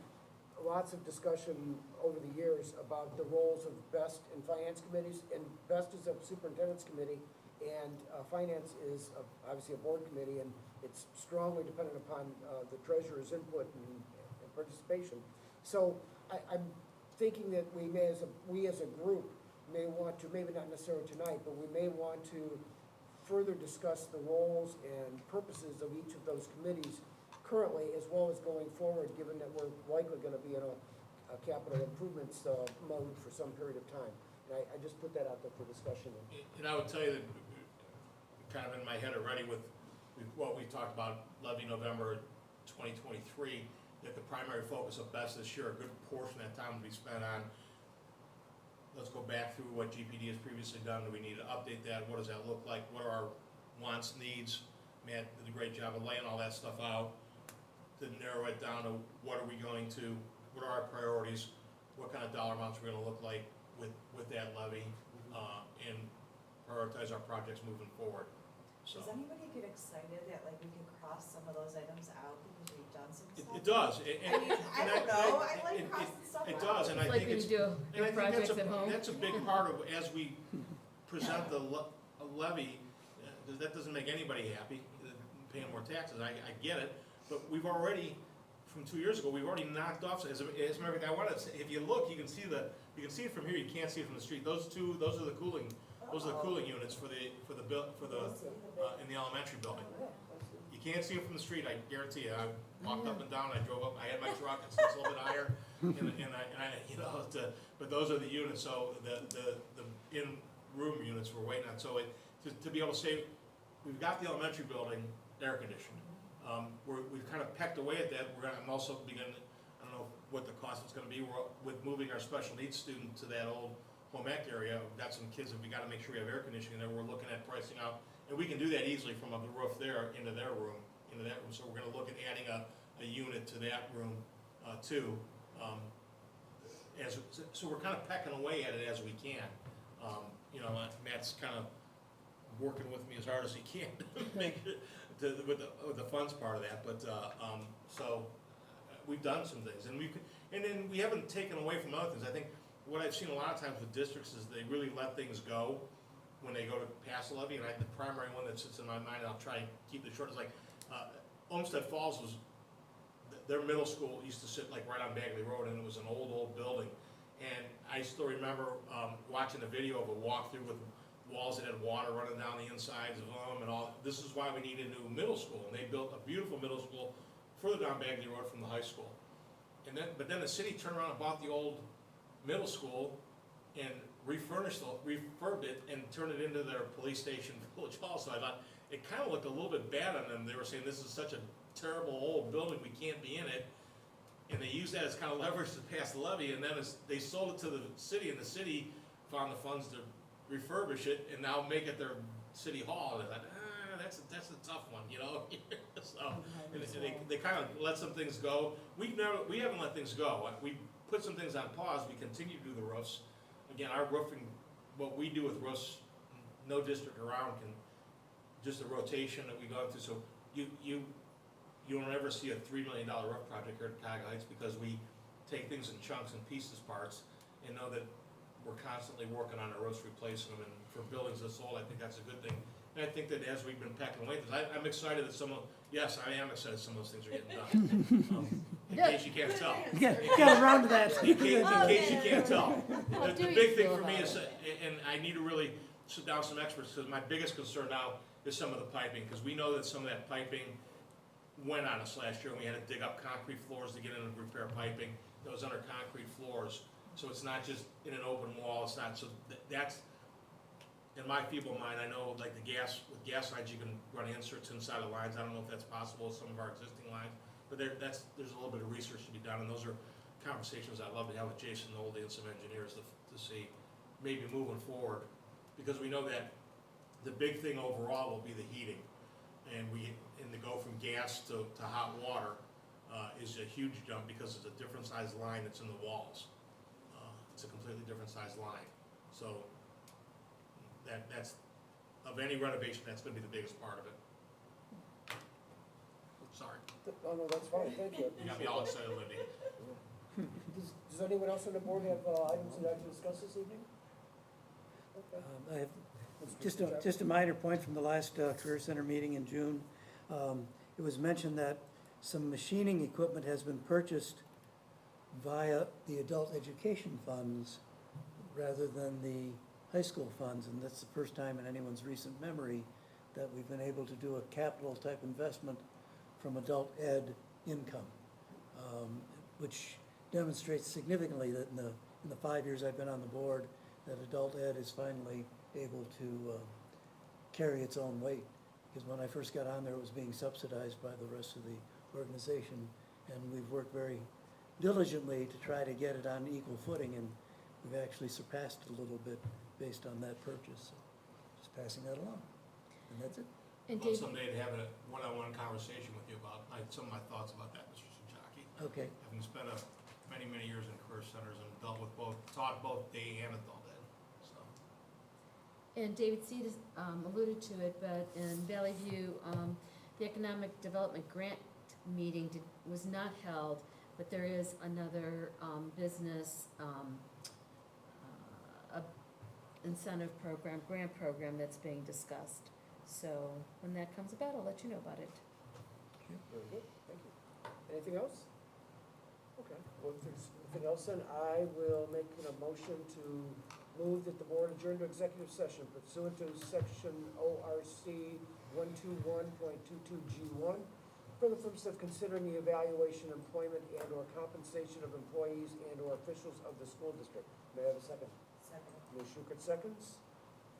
lots of discussion over the years about the roles of BEST and finance committees, and BEST is a superintendent's committee, and finance is obviously a board committee, and it's strongly dependent upon the treasurer's input and participation. So I'm thinking that we as a group may want to, maybe not necessarily tonight, but we may want to further discuss the roles and purposes of each of those committees currently, as well as going forward, given that we're likely gonna be in a capital improvements mode for some period of time. And I just put that out there for discussion. And I would tell you that, kind of in my head already with what we talked about levy November 2023, that the primary focus of BEST this year, a good portion of that time will be spent on, let's go back through what GPD has previously done, do we need to update that, what does that look like, what are our wants, needs? Matt did a great job of laying all that stuff out, to narrow it down to what are we going to, what are our priorities, what kind of dollar amounts we're gonna look like with that levy, and prioritize our projects moving forward. So, Does anybody get excited that like we can cross some of those items out because we've done some stuff? it does. I mean, I don't know, I like crossing stuff out. It does, and I It's like think when it's, you do and I your think that's projects at home. that's a big part of, as we present the levy, that doesn't make anybody happy, paying more taxes, I get it, but we've already, from 2 years ago, we've already knocked off, as a matter of fact, I wanted to say, if you look, you can see it from here, you can't see it from the street, those are the cooling units for the in the elementary building. You can't see it from the street, I guarantee you. I walked up and down, I drove up, I had my truck, it's a little bit higher, and I, you know, but those are the units, so the in-room units we're waiting on. So to be able to say, we've got the elementary building air conditioned. We've kind of pecked away at that. I'm also beginning, I don't know what the cost is gonna be, with moving our special needs student to that old home ec area. We've got some kids that we gotta make sure we have air conditioning there. We're looking at pricing out, and we can do that easily from the roof there into that room. So we're gonna look at adding a unit to that room, too. So we're kind of pecking away at it as we can. You know, Matt's kind of working with me as hard as he can to make it, with the funds part of that, but, so, we've done some things, and then we haven't taken away from other things. I think what I've seen a lot of times with districts is they really let things go when they go to pass a levy, and the primary one that sits in my mind, and I'll try and keep it short, is like, Olmsted Falls was, their middle school used to sit like right on Bagley Road, and it was an old building, and I still remember, watching a video of a walkthrough with walls that had water running down the insides of them and all. This is why we need a new middle school, and they built a beautiful middle school further down Bagley Road from the high school. But then the city turned around and bought the old middle school and refurbed it and turned it into their police station village hall. So I thought, it kind of looked a little bit bad on them. They were saying, this is such a terrible old building, we can't be in it. And they used that as kind of leverage to pass the levy, and then they sold it to the city, and the city found the funds to refurbish it and now make it their city hall. And I thought, that's a tough one, you know? So, and they kind of let some things go. We haven't let things go. We put some things on pause. We continue to do the roofs. Again, our roofing, what we do with roofs, no district around can, just the rotation that we go through. So you don't ever see a $3 million roof project here at Cuyahoga Heights, because we take things in chunks and pieces parts, and know that we're constantly working on our roofs, replacing them, and for buildings this old, I think that's a good thing. And I think that as we've been pecking away, I'm excited that yes, I am excited some of those things are getting done. In case you can't tell. Got around to that. In case you can't tell. How The do you big thing feel for me about is, and I need to really sit down with some experts, because my biggest concern now is some of the piping, because we know that some of that piping went on us last year, and we had to dig up concrete floors to get in and repair piping that was under concrete floors. So it's not just in an open wall, it's not, so that's, in my feeble mind, I know like with gas lines, you can run inserts inside of lines. I don't know if that's possible with some of our existing lines, but there's a little bit of research to be done, and those are conversations I'd love to have with Jason Nolde and some engineers to see maybe moving forward, because we know that the big thing overall will be the heating, and to go from gas to hot water is a huge jump, because it's a different size line that's in the walls. It's a completely different size line, so that's of any renovation, that's going to be the biggest part of it. Sorry, Oh, no, that's fine, thank you. you got me all excited, Lindy. Does anyone else on the board have items they'd like to discuss this evening? Okay. I have Mr. Chapman? just a minor point from the last Career Center meeting in June. It was mentioned that some machining equipment has been purchased via the adult education funds rather than the high school funds, and that's the first time in anyone's recent memory that we've been able to do a capital type investment from adult ed income, which demonstrates significantly that in the 5 years I've been on the board, that adult ed is finally able to carry its own weight. Because when I first got on there, it was being subsidized by the rest of the organization, and we've worked very diligently to try to get it on equal footing, and we've actually surpassed it a little bit based on that purchase. So just passing that along, and that's it. And I'd love Dave, someday to have a one-on-one conversation with you about some of my thoughts about that, Mr. Sujaki. Okay. Having spent many years in career centers and taught both day and adult ed, so. And David Seed alluded to it, but in Valley View, the Economic Development Grant meeting was not held, but there is another business incentive program, grant program that's being discussed. So when that comes about, I'll let you know about it. Very good, thank you. Anything else? Okay, well, if there's nothing else, then I will make a motion to move that the board adjourn to executive session pursuant to section ORC 121.22G1 for the purpose of considering the evaluation, employment, and/or compensation of employees and/or officials of the school district. May I have a second? Second. Ms. Schukert seconds.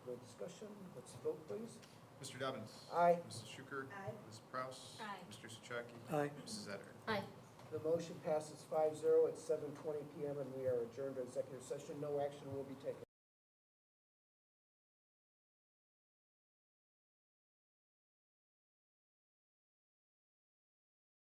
No discussion. Let's vote, please. Mr. Dobbins. Aye. Mrs. Schukert. Aye. Ms. Prowse. Aye. Mr. Souceki. Aye. Mrs. Etter. Aye. The motion passes 5-0 at 7:20 PM, and we are adjourned to executive session. No action will be taken.